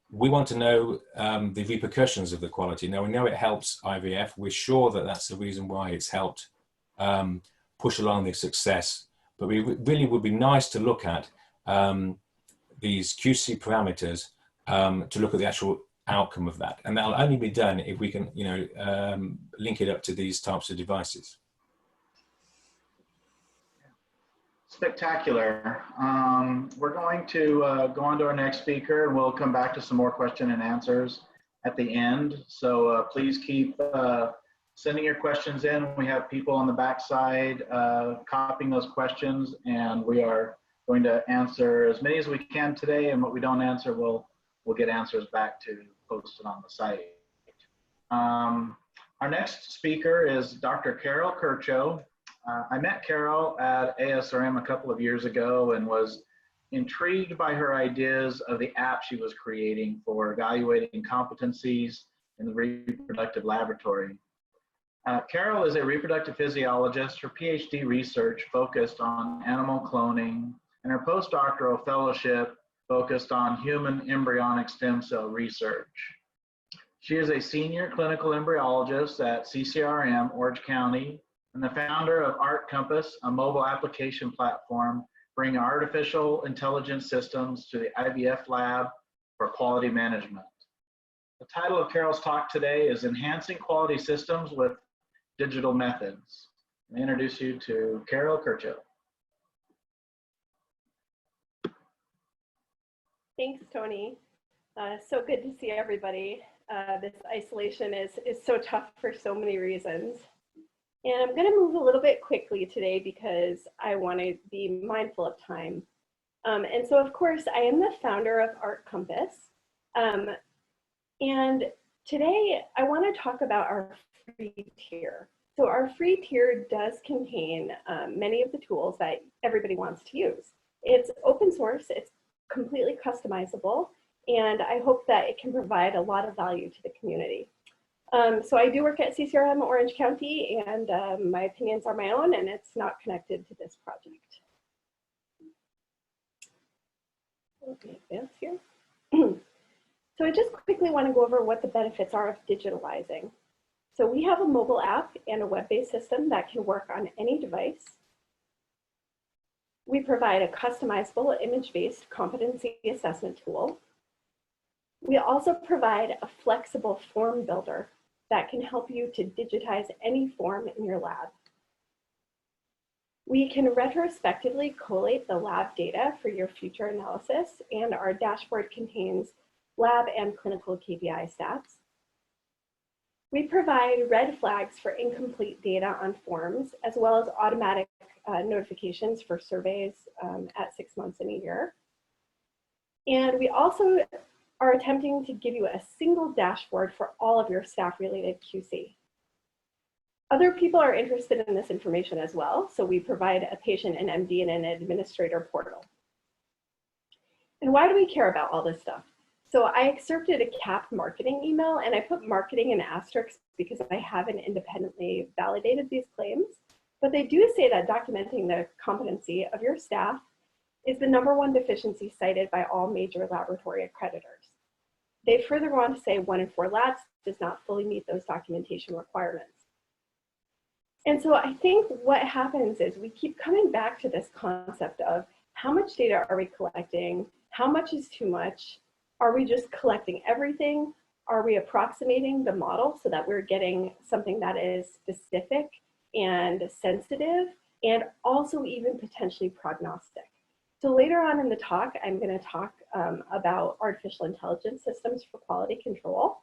we want to know the repercussions of the quality. Now, we know it helps IVF. We're sure that that's the reason why it's helped push along the success. But we really would be nice to look at these QC parameters to look at the actual outcome of that. And that'll only be done if we can, link it up to these types of devices. Spectacular. We're going to go on to our next speaker, and we'll come back to some more question and answers at the end. So please keep sending your questions in. We have people on the backside copying those questions, and we are going to answer as many as we can today, and what we don't answer, we'll get answers back to posted on the site. Our next speaker is Dr. Carol Curchoe. I met Carol at ASRM a couple of years ago and was intrigued by her ideas of the app she was creating for evaluating competencies in the reproductive laboratory. Carol is a reproductive physiologist. Her PhD research focused on animal cloning, and her postdoctoral fellowship focused on human embryonic stem cell research. She is a senior clinical embryologist at CCRM, Orange County, and the founder of Art Compass, a mobile application platform bringing artificial intelligence systems to the IVF lab for quality management. The title of Carol's talk today is Enhancing Quality Systems with Digital Methods. I introduce you to Carol Curchoe. Thanks, Tony. So good to see everybody. This isolation is so tough for so many reasons. And I'm going to move a little bit quickly today because I want to be mindful of time. And so, of course, I am the founder of Art Compass. And today I want to talk about our free tier. So our free tier does contain many of the tools that everybody wants to use. It's open source, it's completely customizable, and I hope that it can provide a lot of value to the community. So I do work at CCRM Orange County, and my opinions are my own, and it's not connected to this project. Okay, advance here. So I just quickly want to go over what the benefits are of digitalizing. So we have a mobile app and a web-based system that can work on any device. We provide a customizable image-based competency assessment tool. We also provide a flexible form builder that can help you to digitize any form in your lab. We can retrospectively collate the lab data for your future analysis, and our dashboard contains lab and clinical KPI stats. We provide red flags for incomplete data on forms, as well as automatic notifications for surveys at 6 months and a year. And we also are attempting to give you a single dashboard for all of your staff-related QC. Other people are interested in this information as well, so we provide a patient, an MD, and an administrator portal. And why do we care about all this stuff? So I excerpted a CAP marketing email, and I put marketing in asterisks because I haven't independently validated these claims, but they do say that documenting the competency of your staff is the #1 deficiency cited by all major laboratory accreditors. They further go on to say 1 in 4 labs does not fully meet those documentation requirements. And so I think what happens is we keep coming back to this concept of how much data are we collecting? How much is too much? Are we just collecting everything? Are we approximating the model so that we're getting something that is specific and sensitive and also even potentially prognostic? So later on in the talk, I'm going to talk about artificial intelligence systems for quality control.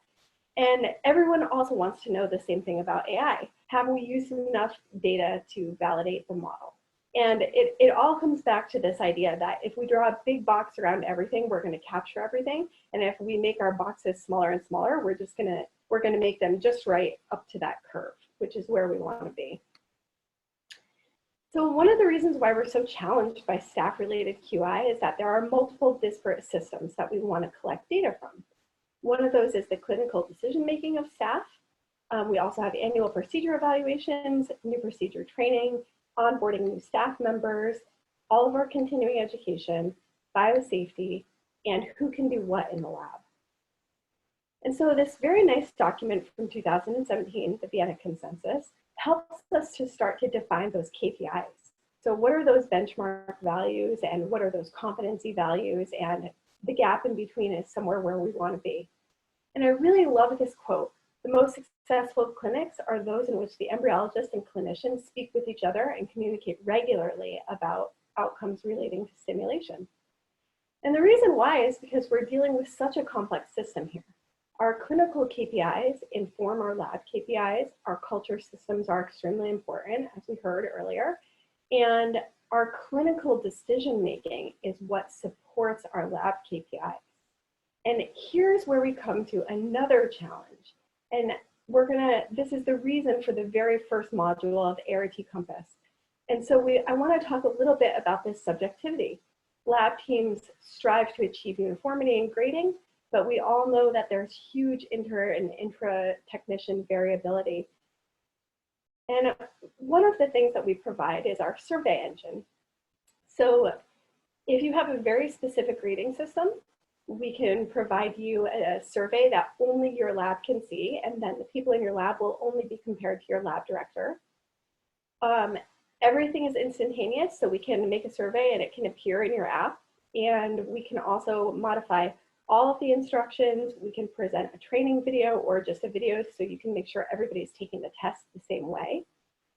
And everyone also wants to know the same thing about AI. Have we used enough data to validate the model? And it all comes back to this idea that if we draw a big box around everything, we're going to capture everything. And if we make our boxes smaller and smaller, we're going to make them just right up to that curve, which is where we want to be. So one of the reasons why we're so challenged by staff-related QI is that there are multiple disparate systems that we want to collect data from. One of those is the clinical decision-making of staff. We also have annual procedure evaluations, new procedure training, onboarding new staff members, all of our continuing education, biosafety, and who can do what in the lab. And so this very nice document from 2017, the Vienna Consensus, helps us to start to define those KPIs. So what are those benchmark values and what are those competency values, and the gap in between is somewhere where we want to be. And I really love this quote. The most successful clinics are those in which the embryologist and clinicians speak with each other and communicate regularly about outcomes relating to stimulation. And the reason why is because we're dealing with such a complex system here. Our clinical KPIs inform our lab KPIs. Our culture systems are extremely important, as we heard earlier. And our clinical decision-making is what supports our lab KPIs. And here's where we come to another challenge. And this is the reason for the very first module of ART Compass. And so I want to talk a little bit about this subjectivity. lab teams strive to achieve uniformity in grading, but we all know that there's huge inter and intra-technician variability. And one of the things that we provide is our survey engine. So if you have a very specific grading system, we can provide you a survey that only your lab can see, and then the people in your lab will only be compared to your lab director. Everything is instantaneous, so we can make a survey and it can appear in your app. And we can also modify all of the instructions. We can present a training video or just a video so you can make sure everybody's taking the test the same way.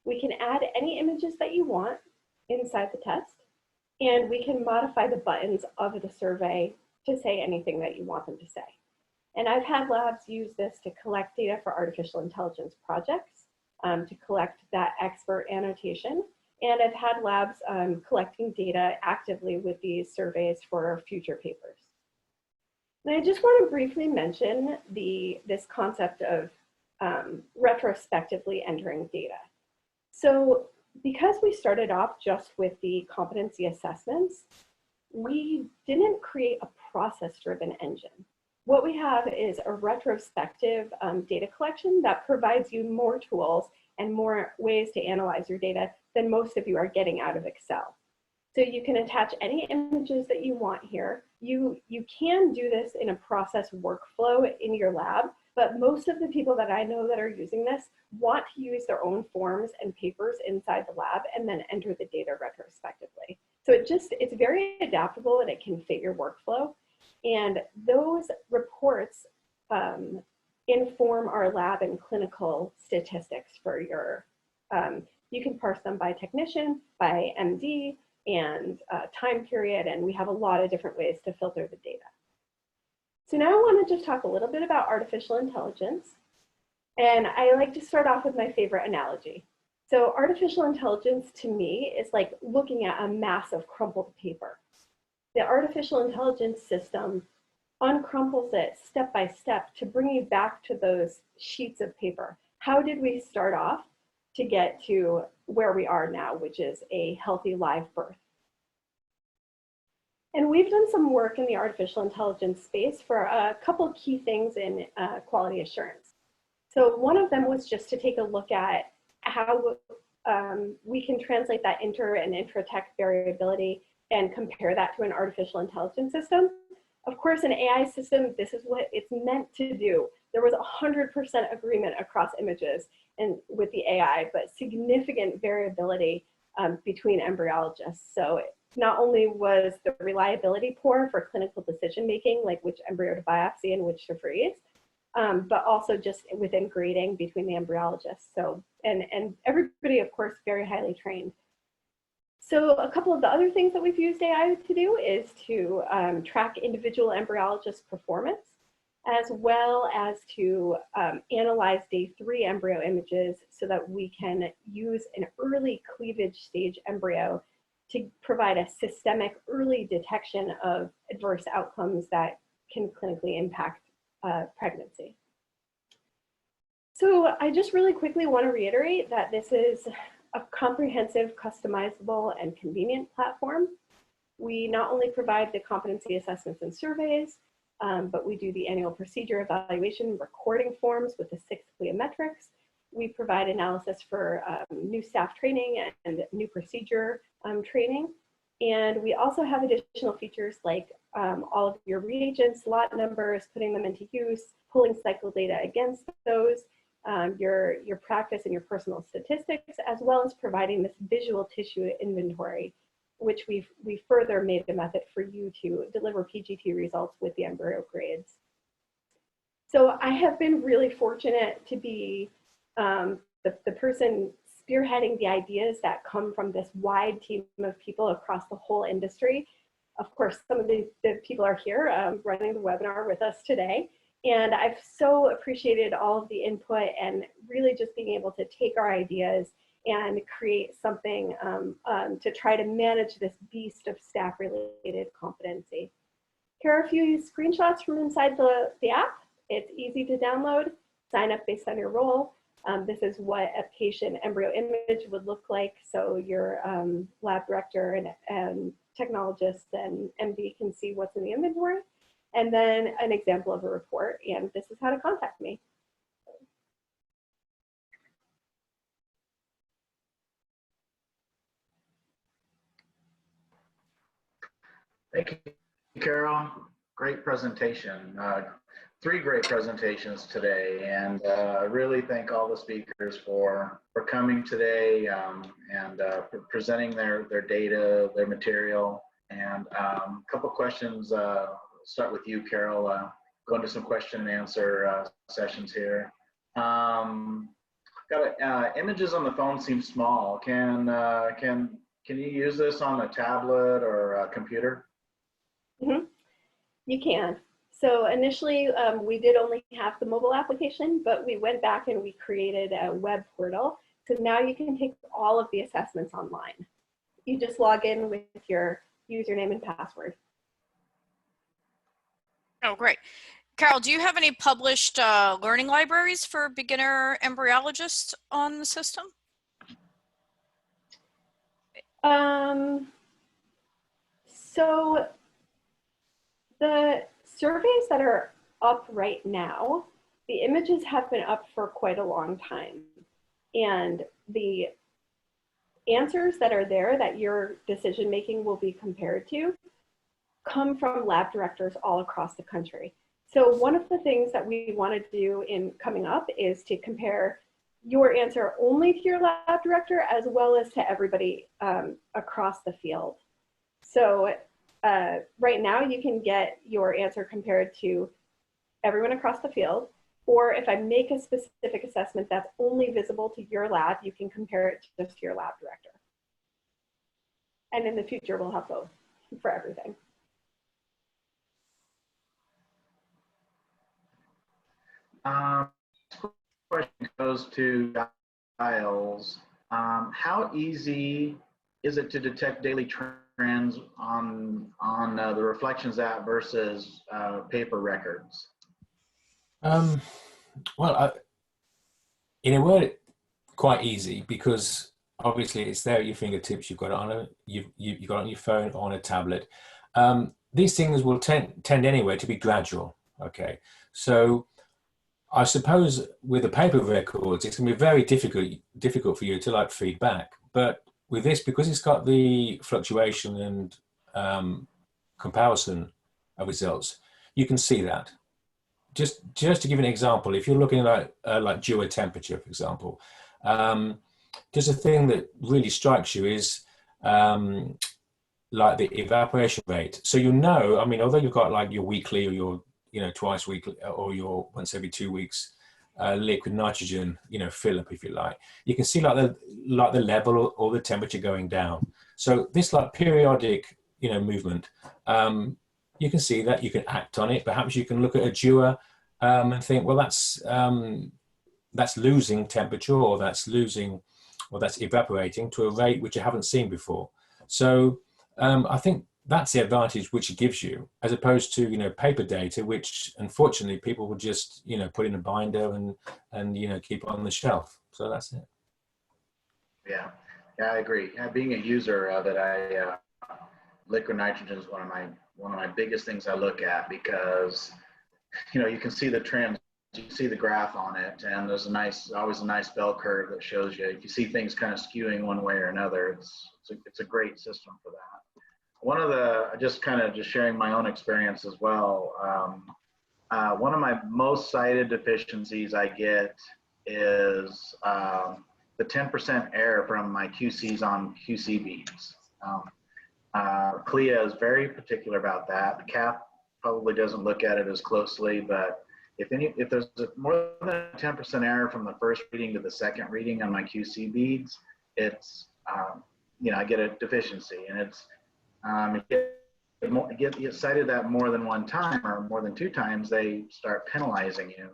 We can add any images that you want inside the test, and we can modify the buttons of the survey to say anything that you want them to say. And I've had labs use this to collect data for artificial intelligence projects, to collect that expert annotation. And I've had labs collecting data actively with these surveys for future papers. And I just want to briefly mention this concept of retrospectively entering data. So because we started off just with the competency assessments, we didn't create a process-driven engine. What we have is a retrospective data collection that provides you more tools and more ways to analyze your data than most of you are getting out of Excel. So you can attach any images that you want here. You can do this in a process workflow in your lab, but most of the people that I know that are using this want to use their own forms and papers inside the lab and then enter the data retrospectively. So it's very adaptable and it can fit your workflow. And those reports inform our lab and clinical statistics for your, you can parse them by technician, by MD, and time period, and we have a lot of different ways to filter the data. So now I want to just talk a little bit about artificial intelligence. And I like to start off with my favorite analogy. So artificial intelligence to me is like looking at a mass of crumpled paper. The artificial intelligence system uncrumples it step by step to bring you back to those sheets of paper. How did we start off to get to where we are now, which is a healthy live birth? And we've done some work in the artificial intelligence space for a couple key things in quality assurance. So one of them was just to take a look at how we can translate that inter and intra-tech variability and compare that to an artificial intelligence system. Of course, an AI system, this is what it's meant to do. There was 100% agreement across images and with the AI, but significant variability between embryologists. So not only was the reliability poor for clinical decision-making, like which embryo to biopsy and which to freeze, but also just within grading between the embryologists. So, and everybody, of course, very highly trained. So a couple of the other things that we've used AI to do is to track individual embryologist performance, as well as to analyze day 3 embryo images so that we can use an early cleavage stage embryo to provide a systemic early detection of adverse outcomes that can clinically impact pregnancy. So I just really quickly want to reiterate that this is a comprehensive, customizable, and convenient platform. We not only provide the competency assessments and surveys, but we do the annual procedure evaluation recording forms with the 6 CLIA metrics. We provide analysis for new staff training and new procedure training. And we also have additional features like all of your reagents, lot numbers, putting them into use, pulling cycle data against those, your practice and your personal statistics, as well as providing this visual tissue inventory, which we further made a method for you to deliver PGT results with the embryo grades. So I have been really fortunate to be the person spearheading the ideas that come from this wide team of people across the whole industry. Of course, some of the people are here running the webinar with us today. And I've so appreciated all of the input and really just being able to take our ideas and create something to try to manage this beast of staff-related competency. Here are a few screenshots from inside the app. It's easy to download, sign up based on your role. This is what a patient embryo image would look like. So your lab director and technologist and MD can see what's in the inventory, and then an example of a report. And this is how to contact me. Thank you, Carol. Great presentation. 3 great presentations today, and I really thank all the speakers for coming today and presenting their data, their material. And a couple questions. Start with you, Carol. Go into some question and answer sessions here. Images on the phone seem small. Can you use this on a tablet or a computer? Mm-hmm. You can. So initially, we did only have the mobile application, but we went back and we created a web portal. So now you can take all of the assessments online. You just log in with your username and password. Oh, great. Carol, do you have any published learning libraries for beginner embryologists on the system? So the surveys that are up right now, the images have been up for quite a long time. And the answers that are there that your decision making will be compared to come from lab directors all across the country. So one of the things that we want to do in coming up is to compare your answer only to your lab director as well as to everybody across the field. So right now you can get your answer compared to everyone across the field, or if I make a specific assessment that's only visible to your lab, you can compare it just to your lab director. And in the future, we'll have both for everything. Question goes to Giles. How easy is it to detect daily trends on the reflections app versus paper records? Well, in a word, quite easy, because obviously it's there at your fingertips. You've got it on you've got it on your phone or on a tablet. These things will tend anyway to be gradual. Okay, so I suppose with the paper records, it's going to be very difficult for you to like feedback. But with this, because it's got the fluctuation and comparison of results, you can see that. Just to give an example, if you're looking at like dewar temperature, for example, just a thing that really strikes you is like the evaporation rate. So you know, I mean, although you've got like your weekly or your twice weekly or your once every 2 weeks liquid nitrogen fill up, if you like, you can see like the level or the temperature going down. So this like periodic movement, you can see that, you can act on it. Perhaps you can look at a dewar and think, well, that's losing temperature, or that's evaporating to a rate which you haven't seen before. So I think that's the advantage which it gives you, as opposed to paper data, which unfortunately people will just put in a binder and keep on the shelf. So that's it. Yeah, I agree. Being a user of it, liquid nitrogen is one of my biggest things I look at, because you can see the trends, you can see the graph on it, and there's always a nice bell curve that shows you if you see things kind of skewing one way or another. It's a great system for that. One of the, just sharing my own experience as well, one of my most cited deficiencies I get is the 10% error from my QCs on QC beads. CLIA is very particular about that. The CAP probably doesn't look at it as closely, but if there's more than 10% error from the first reading to the second reading on my QC beads, it's I get a deficiency, and it's get cited that more than one time or more than 2 times, they start penalizing you.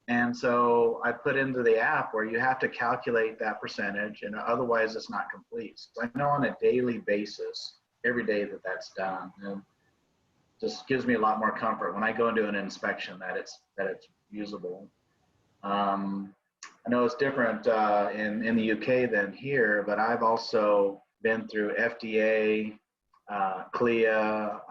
And so I put into the app where you have to calculate that percentage, and otherwise it's not complete. So I know on a daily basis, every day that's done, and just gives me a lot more comfort when I go into an inspection that it's usable. I know it's different in the UK than here, but I've also been through FDA, CLIA,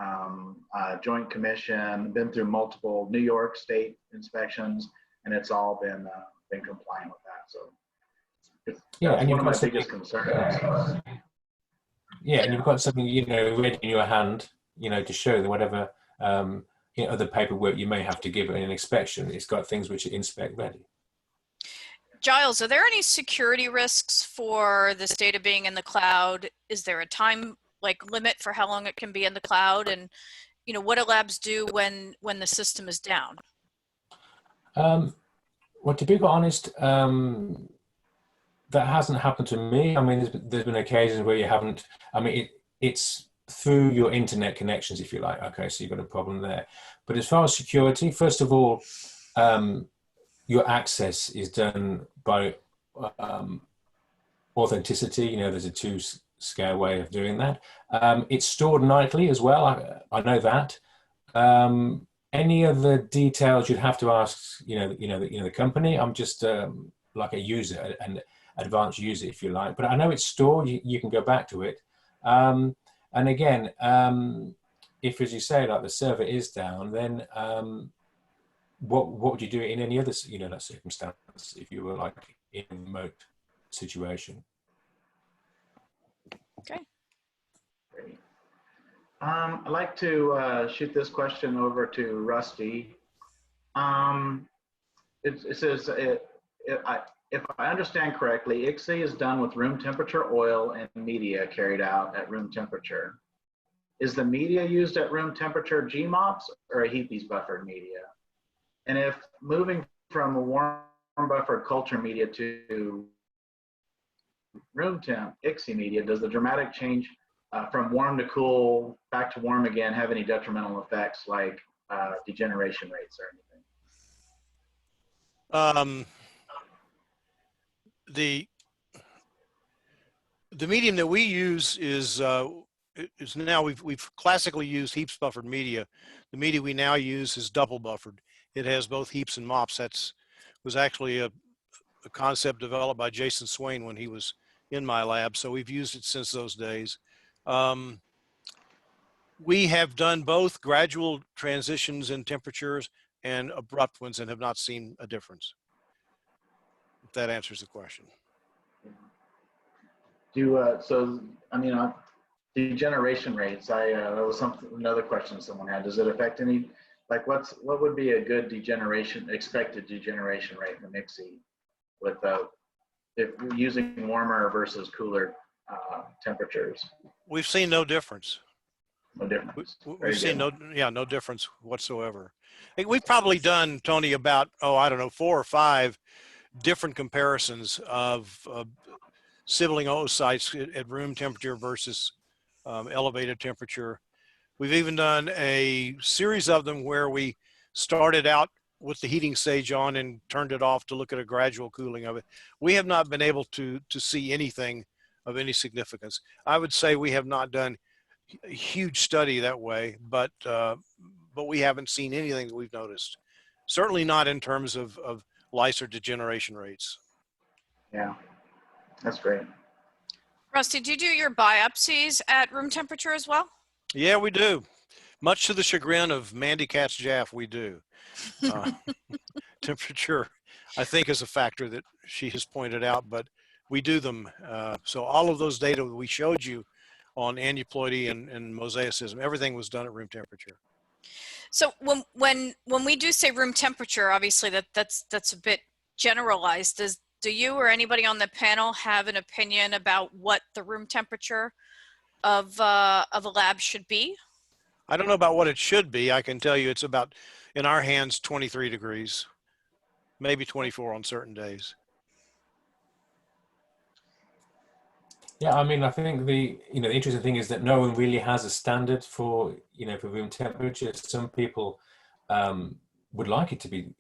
Joint Commission, been through multiple New York State inspections, and it's all been compliant with that. So that's one of my biggest concerns. Yeah, and you've got something, you know, ready in your hand, you know, to show that whatever you know, other paperwork you may have to give in an inspection, it's got things which are inspect ready. Giles, are there any security risks for this data being in the cloud? Is there a time limit for how long it can be in the cloud? And, you know, what do labs do when the system is down? Well, to be quite honest, that hasn't happened to me. I mean, there's been occasions where you haven't, I mean, it's through your internet connections, if you like. Okay, so you've got a problem there. But as far as security, first of all, your access is done by authenticity. You know, there's a two-scale way of doing that. It's stored nightly as well. I know that. Any other details you'd have to ask, the company. I'm just like a user, an advanced user, if you like. But I know it's stored. You can go back to it. And again, if, as you say, like the server is down, then what would you do in any other, that circumstance if you were like in a remote situation? Okay. Great. I'd like to shoot this question over to Rusty. It says, if I understand correctly, ICSI is done with room temperature oil and media carried out at room temperature. Is the media used at room temperature GMOPs or a HEPES buffered media? And if moving from a warm buffered culture media to room temp ICSI media, does the dramatic change from warm to cool back to warm again have any detrimental effects like degeneration rates or anything? The medium that we use is now we've classically used HEPES buffered media. The media we now use is double buffered. It has both HEPES and MOPS. Was actually a concept developed by Jason Swain when he was in my lab. So we've used it since those days. We have done both gradual transitions in temperatures and abrupt ones and have not seen a difference. If that answers the question. Degeneration rates. That was another question someone had. Does it affect any? Like, what would be a good expected degeneration rate from ICSI with if we're using warmer versus cooler temperatures? We've seen no difference. No difference. We've seen no difference whatsoever. We've probably done, Tony, about, I don't know, 4 or 5 different comparisons of sibling oocytes at room temperature versus elevated temperature. We've even done a series of them where we started out with the heating stage on and turned it off to look at a gradual cooling of it. We have not been able to see anything of any significance. I would say we have not done a huge study that way, but we haven't seen anything that we've noticed. Certainly not in terms of lyser degeneration rates. Yeah, that's great. Rusty, do you do your biopsies at room temperature as well? Yeah, we do. Much to the chagrin of Mandy Katz-Jaff, we do. Temperature, I think, is a factor that she has pointed out, but we do them. So all of those data we showed you on aneuploidy and mosaicism, everything was done at room temperature. So when we do say room temperature, obviously that's a bit generalized. Do you or anybody on the panel have an opinion about what the room temperature of a lab should be? I don't know about what it should be. I can tell you it's about, in our hands, 23 degrees, maybe 24 on certain days. Yeah, I mean, I think the interesting thing is that no one really has a standard for for room temperature. Some people would like it to be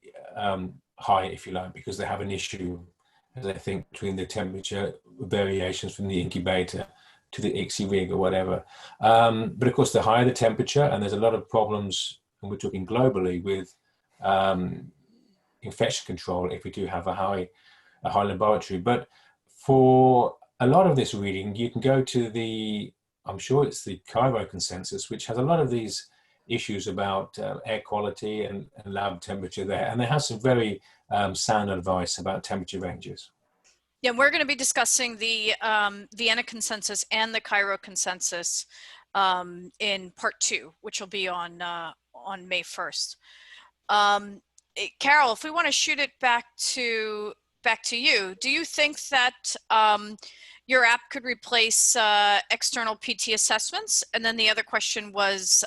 high, if you like, because they have an issue, as I think, between the temperature variations from the incubator to the ICSI rig or whatever. But of course, the higher the temperature, and there's a lot of problems, and we're talking globally, with infection control if we do have a high high laboratory. But for a lot of this reading, you can go to I'm sure it's the Cairo consensus, which has a lot of these issues about air quality and lab temperature there. And they have some very sound advice about temperature ranges. Yeah, we're going to be discussing the Vienna consensus and the Cairo consensus in part 2, which will be on May 1st. Carol, if we want to shoot it back to you, do you think that your app could replace external PT assessments? And then the other question was,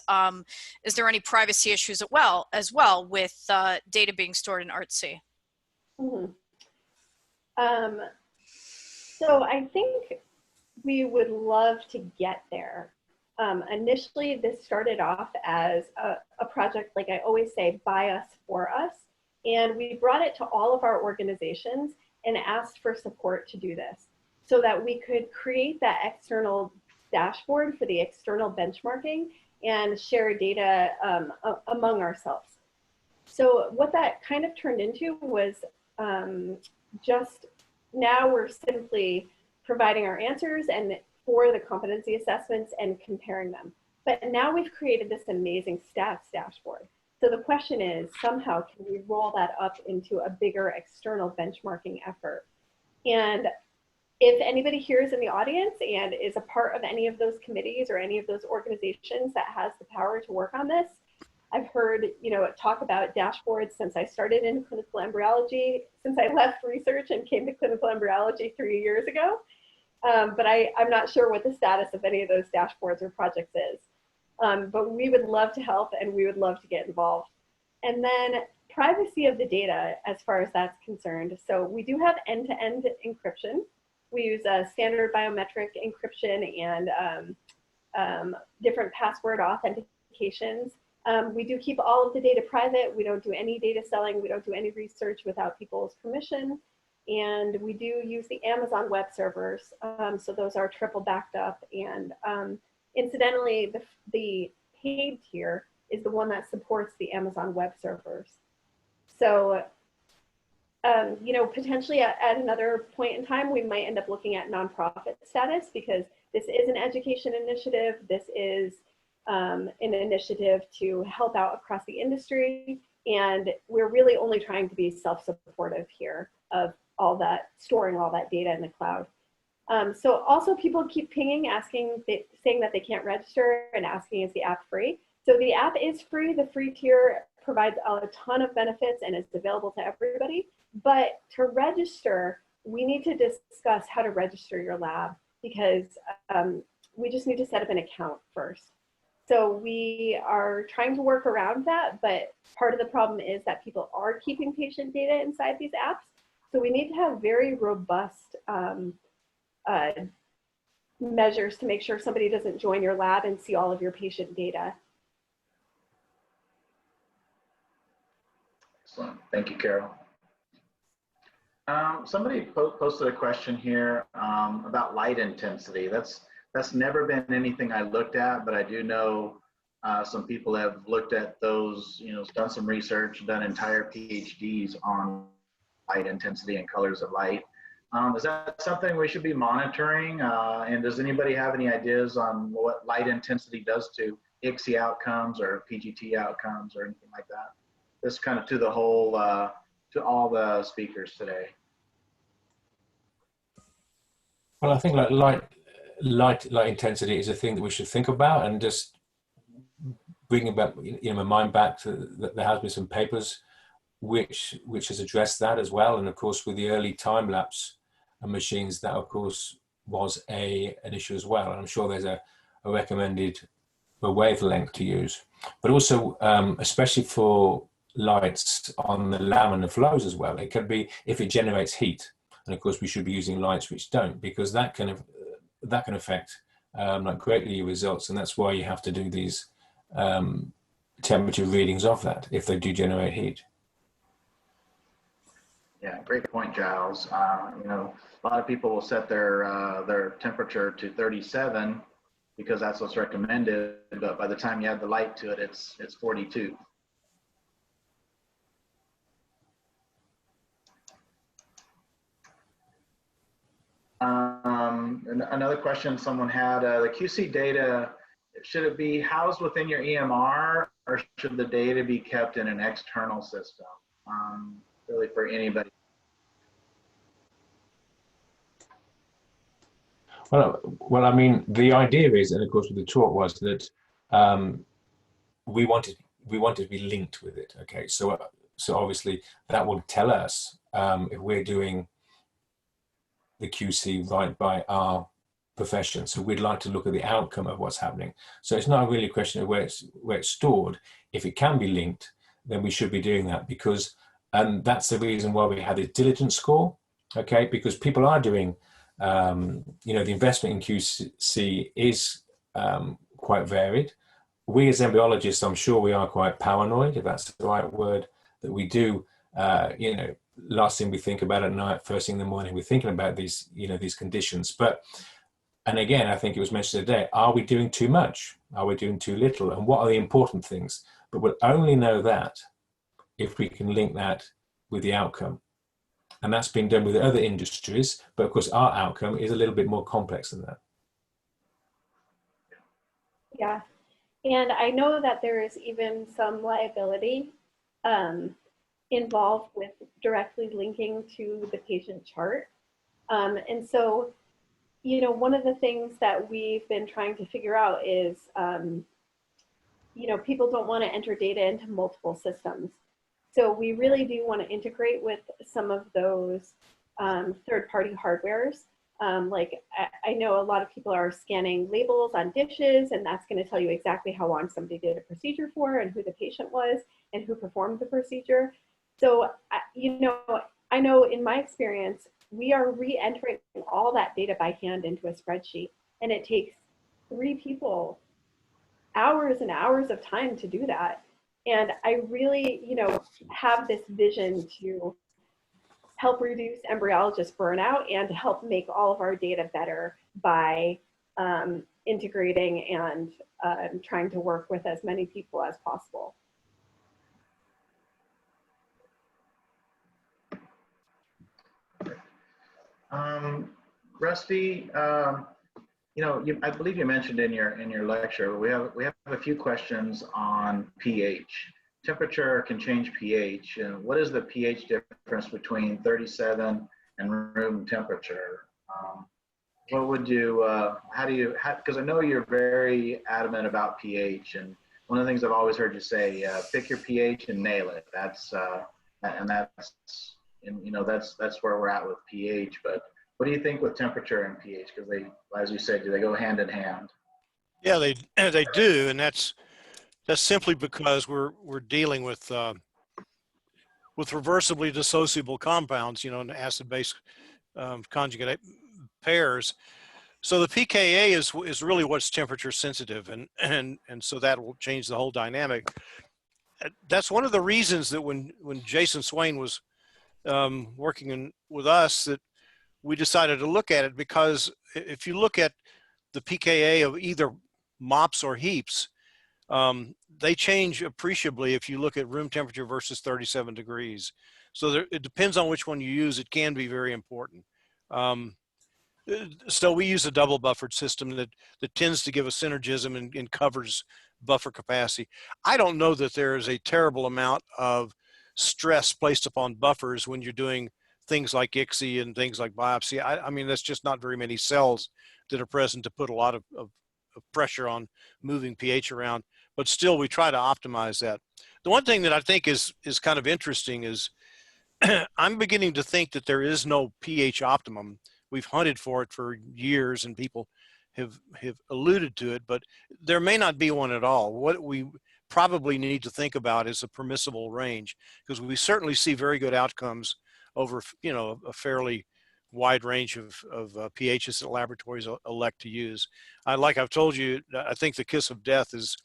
is there any privacy issues as well with data being stored in Artsy? Mm-hmm. So I think we would love to get there. Initially, this started off as a project, like I always say, by us, for us. And we brought it to all of our organizations and asked for support to do this so that we could create that external dashboard for the external benchmarking and share data among ourselves. So what that kind of turned into was just now we're simply providing our answers and for the competency assessments and comparing them. But now we've created this amazing stats dashboard. So the question is, somehow can we roll that up into a bigger external benchmarking effort? And if anybody here is in the audience and is a part of any of those committees or any of those organizations that has the power to work on this, I've heard, talk about dashboards since I started in clinical embryology, since I left research and came to clinical embryology 3 years ago. But I'm not sure what the status of any of those dashboards or projects is. But we would love to help and we would love to get involved. And then privacy of the data as far as that's concerned. So we do have end-to-end encryption. We use a standard biometric encryption and different password authentications. We do keep all of the data private. We don't do any data selling. We don't do any research without people's permission. And we do use the Amazon web servers. So those are triple backed up. And incidentally, the paid tier is the one that supports the Amazon web servers. So, potentially at another point in time, we might end up looking at nonprofit status because this is an education initiative. This is an initiative to help out across the industry. And we're really only trying to be self-supportive here of all that, storing all that data in the cloud. So also people keep pinging, saying that they can't register and asking, is the app free? So the app is free. The free tier provides a ton of benefits and is available to everybody. But to register, we need to discuss how to register your lab because we just need to set up an account first. So we are trying to work around that, but part of the problem is that people are keeping patient data inside these apps. So we need to have very robust measures to make sure somebody doesn't join your lab and see all of your patient data. Excellent. Thank you, Carol. Somebody posted a question here about light intensity. That's never been anything I looked at, but I do know some people have looked at those, done some research, done entire PhDs on light intensity and colors of light. Is that something we should be monitoring? And does anybody have any ideas on what light intensity does to ICSI outcomes or PGT outcomes or anything like that? This kind of to the whole, to all the speakers today. Well, I think light intensity is a thing that we should think about and just bringing back, my mind back to that there has been some papers which has addressed that as well. And of course, with the early time lapse machines, that of course was an issue as well. And I'm sure there's a recommended wavelength to use, but also especially for lights on the laminar flows as well. It could be if it generates heat, and of course we should be using lights which don't, because that can affect greatly your results, and that's why you have to do these temperature readings of that if they do generate heat. Yeah, great point, Giles. A lot of people will set their temperature to 37 because that's what's recommended, but by the time you add the light to it, it's 42. another question someone had, the QC data, should it be housed within your EMR or should the data be kept in an external system? Really for anybody. Well, I mean, the idea is, and of course with the talk was that we wanted to be linked with it. Okay, so obviously that will tell us if we're doing the QC right by our profession. So we'd like to look at the outcome of what's happening. So it's not really a question of where it's stored. If it can be linked, then we should be doing that, because, and that's the reason why we had a diligence score. Okay, because people are doing, you know, the investment in QC is quite varied. We as embryologists, I'm sure we are quite paranoid, if that's the right word, that we do, you know, last thing we think about at night, first thing in the morning, we're thinking about these, you know, these conditions. But, and again, I think it was mentioned today, are we doing too much? Are we doing too little? And what are the important things? But we'll only know that if we can link that with the outcome. And that's been done with other industries, but of course our outcome is a little bit more complex than that. Yeah, and I know that there is even some liability involved with directly linking to the patient chart. And so, you know, one of the things that we've been trying to figure out is, you know, people don't want to enter data into multiple systems. So we really do want to integrate with some of those third-party hardwares. Like I know a lot of people are scanning labels on dishes, and that's going to tell you exactly how long somebody did a procedure for and who the patient was and who performed the procedure. So, you know, I know in my experience, we are re-entering all that data by hand into a spreadsheet, and it takes 3 people hours and hours of time to do that. And I really, you know, have this vision to help reduce embryologist burnout and to help make all of our data better by integrating and trying to work with as many people as possible. Rusty, you know, I believe you mentioned in your lecture, we have a few questions on pH. Temperature can change pH, and what is the pH difference between 37 and room temperature? What would you, how do you, because I know you're very adamant about pH, and one of the things I've always heard you say, pick your pH and nail it. That's, and that's, and you know, that's where we're at with pH. But what do you think with temperature and pH? Because they, as you said, do they go hand in hand? Yeah, they do, and that's simply because we're dealing with reversibly dissociable compounds, you know, and acid-base conjugate pairs. So the pKa is really what's temperature sensitive, and so that will change the whole dynamic. That's one of the reasons that when Jason Swain was working with us, that we decided to look at it, because if you look at the pKa of either MOPS or HEAPS, they change appreciably if you look at room temperature versus 37 degrees. So it depends on which one you use. It can be very important. So we use a double buffered system that tends to give a synergism and covers buffer capacity. I don't know that there is a terrible amount of stress placed upon buffers when you're doing things like ICSI and things like biopsy. I mean, that's just not very many cells that are present to put a lot of pressure on moving pH around, but still we try to optimize that. The one thing that I think is kind of interesting is I'm beginning to think that there is no pH optimum. We've hunted for it for years and people have alluded to it, but there may not be one at all. What we probably need to think about is a permissible range, because we certainly see very good outcomes over, you know, a fairly wide range of pHs that laboratories elect to use. Like I've told you, I think the kiss of death is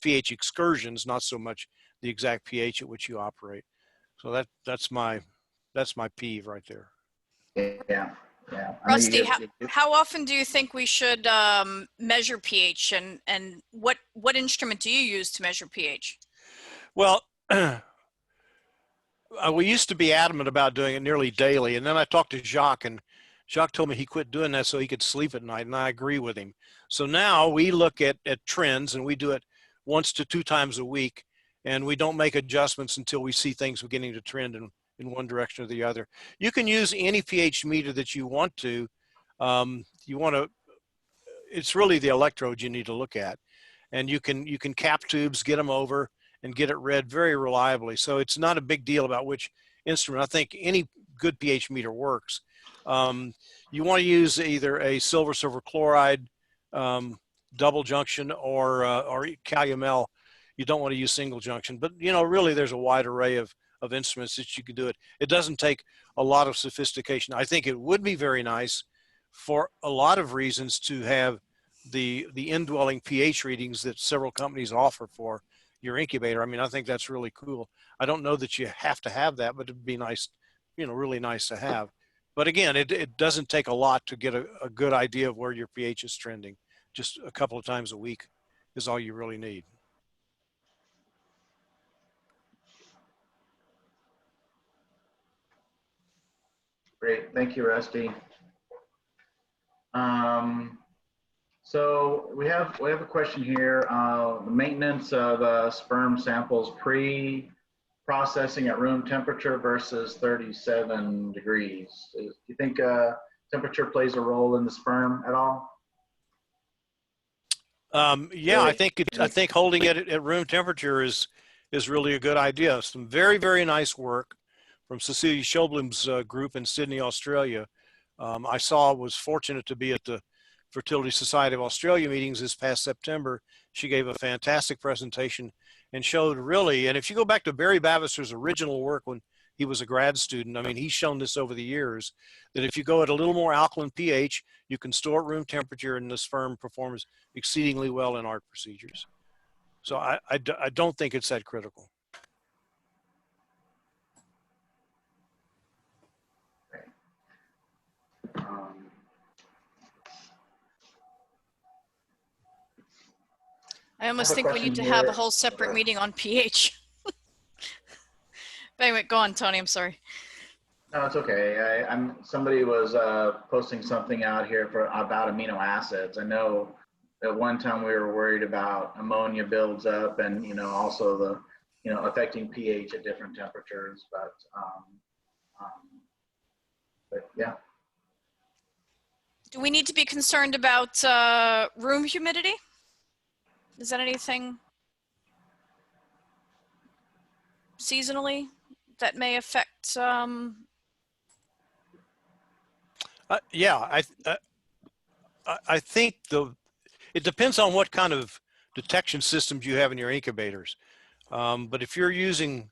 pH excursions, not so much the exact pH at which you operate. So that's my peeve right there. Yeah. Rusty, how often do you think we should measure pH, and what instrument do you use to measure pH? Well, we used to be adamant about doing it nearly daily, and then I talked to Jacques, and Jacques told me he quit doing that so he could sleep at night, and I agree with him. So now we look at trends, and we do it 1 to 2 times a week, and we don't make adjustments until we see things beginning to trend in one direction or the other. You can use any pH meter that you want to. It's really the electrodes you need to look at, and you can cap tubes, get them over, and get it read very reliably. So it's not a big deal about which instrument. I think any good pH meter works. You want to use either a silver chloride double junction or Cal-UML. You don't want to use single junction, but really there's a wide array of instruments that you can do it. It doesn't take a lot of sophistication. I think it would be very nice for a lot of reasons to have the indwelling pH readings that several companies offer for your incubator. I mean, I think that's really cool. I don't know that you have to have that, but it'd be nice, really nice to have. But again, it doesn't take a lot to get a good idea of where your pH is trending. Just a couple of times a week is all you really need. Great, thank you, Rusty. So we have a question here. The maintenance of sperm samples pre-processing at room temperature versus 37 degrees. Do you think temperature plays a role in the sperm at all? Yeah, I think holding it at room temperature is really a good idea. Some very, very nice work from Cecilia Schoblem's group in Sydney, Australia. I was fortunate to be at the Fertility Society of Australia meetings this past September. She gave a fantastic presentation and showed really, and if you go back to Barry Bavister's original work when he was a grad student, I mean, he's shown this over the years, that if you go at a little more alkaline pH, you can store at room temperature, and the sperm performs exceedingly well in ART procedures. So I don't think it's that critical. I almost think we need to have a whole separate meeting on pH. But anyway, go on, Tony, I'm sorry. No, it's okay. Somebody was posting something out here about amino acids. I know at one time we were worried about ammonia builds up and, also the, affecting pH at different temperatures, but yeah. Do we need to be concerned about room humidity? Is that anything seasonally that may affect? Yeah, I think it depends on what kind of detection systems you have in your incubators. But if you're using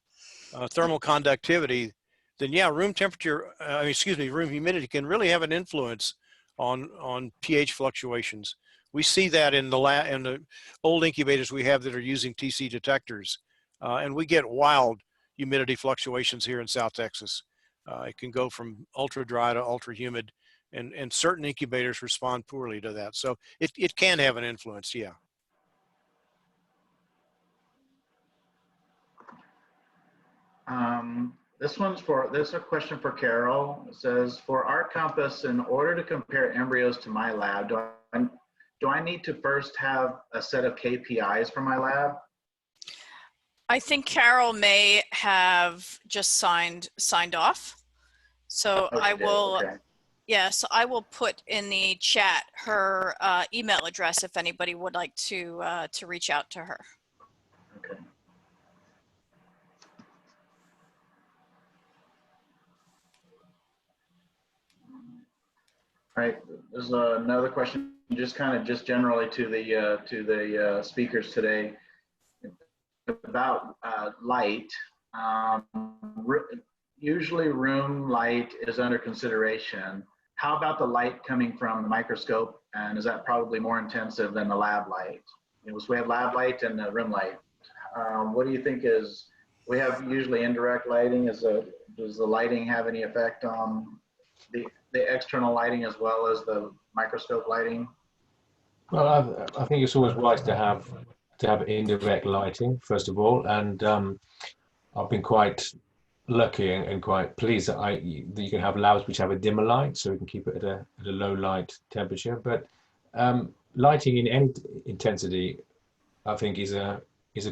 thermal conductivity, then yeah, room temperature, room humidity can really have an influence on pH fluctuations. We see that in the old incubators we have that are using TC detectors, and we get wild humidity fluctuations here in South Texas. It can go from ultra dry to ultra humid, and certain incubators respond poorly to that. So it can have an influence, yeah. This is a question for Carol. It says, for ART Compass, in order to compare embryos to my lab, do I need to first have a set of KPIs for my lab? I think Carol may have just signed off. So I will, okay. Yeah, so I will put in the chat her email address if anybody would like to reach out to her. Okay. All right, there's another question, just generally to the speakers today about light. Usually room light is under consideration. How about the light coming from the microscope, and is that probably more intensive than the lab light? So we have lab light and the room light. What do you think we have usually indirect lighting. Does the lighting have any effect on the external lighting as well as the microscope lighting? Well, I think it's always wise to have indirect lighting, first of all, and I've been quite lucky and quite pleased that that you can have labs which have a dimmer light, so we can keep it at a low light temperature. But lighting in any intensity, I think, is a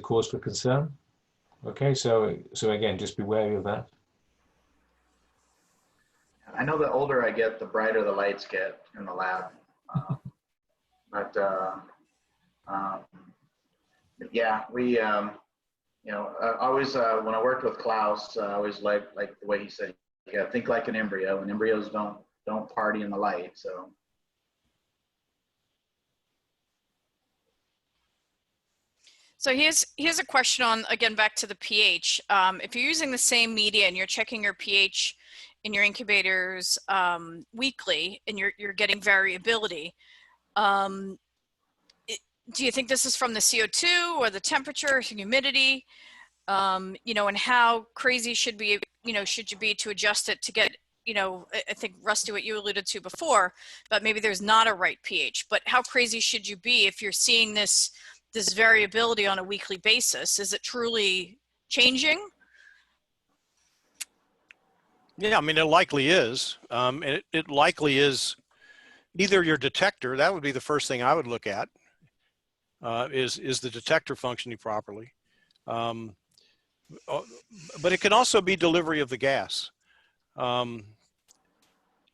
cause for concern. Okay, so again, just be wary of that. I know the older I get, the brighter the lights get in the lab. But yeah, we, you know, always when I worked with Klaus, I always liked the way he said, you gotta think like an embryo, and embryos don't party in the light. So. So here's a question on, again, back to the pH. If you're using the same media and you're checking your pH in your incubators weekly, and you're getting variability, do you think this is from the CO2 or the temperature or humidity? You know, and how crazy should you be to adjust it to get, you know, I think Rusty, what you alluded to before, but maybe there's not a right pH, but how crazy should you be if you're seeing this variability on a weekly basis? Is it truly changing? Yeah, I mean, it likely is. And it likely is either your detector, that would be the first thing I would look at, is the detector functioning properly. But it can also be delivery of the gas. I mean,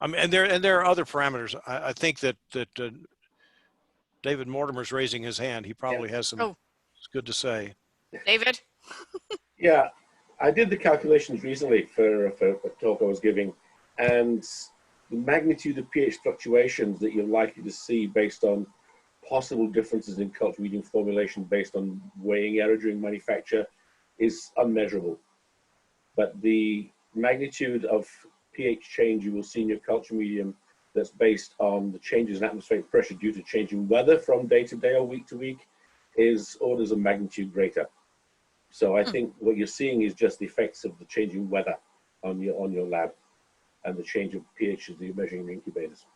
and there are other parameters. I think that David Mortimer's raising his hand. He probably has some good to say. David? Yeah, I did the calculations recently for a talk I was giving, and the magnitude of pH fluctuations that you're likely to see based on possible differences in culture medium formulation based on weighing error during manufacture is unmeasurable. But the magnitude of pH change you will see in your culture medium that's based on the changes in atmospheric pressure due to changing weather from day to day or week to week is orders of magnitude greater. So I think what you're seeing is just the effects of the changing weather on your lab and the change of pH that you're measuring in the incubators.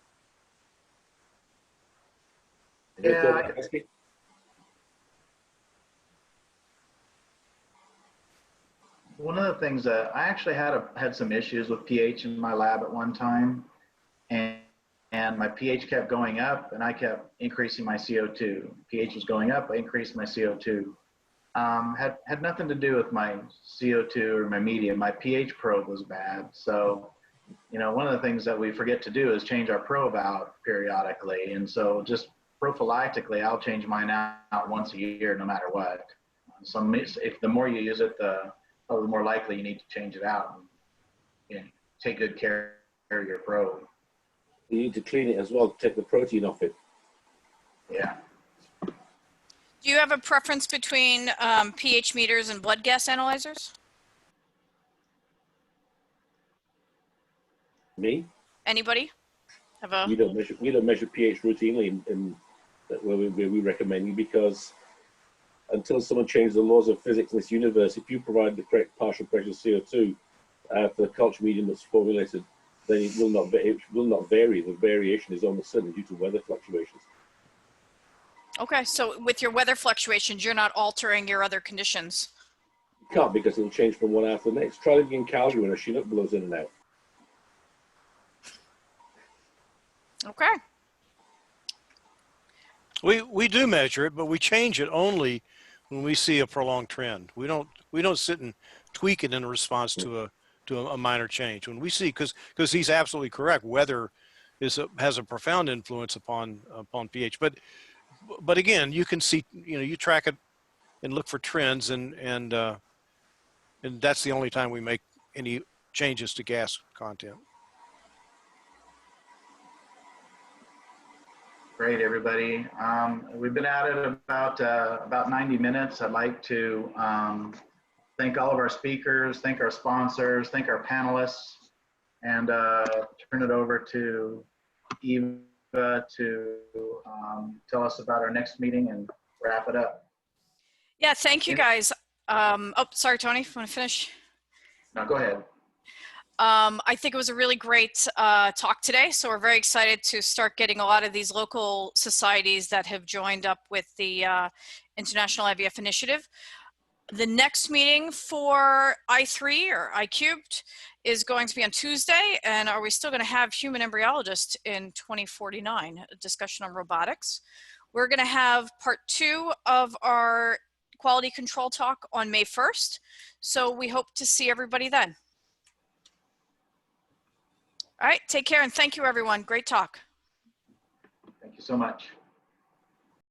Yeah. One of the things that I actually had some issues with pH in my lab at one time, and my pH kept going up, and I kept increasing my CO2. pH was going up, I increased my CO2. Had nothing to do with my CO2 or my media. My pH probe was bad. So, you know, one of the things that we forget to do is change our probe out periodically. And so just prophylactically, I'll change mine out once a year, no matter what. So if the more you use it, the more likely you need to change it out and take good care of your probe. You need to clean it as well, take the protein off it. Yeah. Do you have a preference between pH meters and blood gas analyzers? Me? Anybody? We don't measure pH routinely in where we recommend you, because until someone changes the laws of physics in this universe, if you provide the correct partial pressure CO2 for the culture medium that's formulated, then it will not vary. The variation is almost certainly due to weather fluctuations. Okay, so with your weather fluctuations, you're not altering your other conditions? You can't, because it'll change from one hour to the next. Try living in Calgary when a Chinook blows in and out. Okay. We do measure it, but we change it only when we see a prolonged trend. We don't sit and tweak it in response to a minor change. When we see, because he's absolutely correct, weather has a profound influence upon pH. But again, you can see, you track it and look for trends, and that's the only time we make any changes to gas content. Great, everybody. We've been at it about 90 minutes. I'd like to thank all of our speakers, thank our sponsors, thank our panelists, and turn it over to Eva to tell us about our next meeting and wrap it up. Yeah, thank you guys. Oh, sorry, Tony, want to finish? No, go ahead. I think it was a really great talk today. So we're very excited to start getting a lot of these local societies that have joined up with the International IVF Initiative. The next meeting for I3 or I cubed is going to be on Tuesday. And are we still going to have human embryologist in 2049? A discussion on robotics. We're going to have part 2 of our quality control talk on May 1st. So we hope to see everybody then. All right, take care and thank you everyone. Great talk. Thank you so much.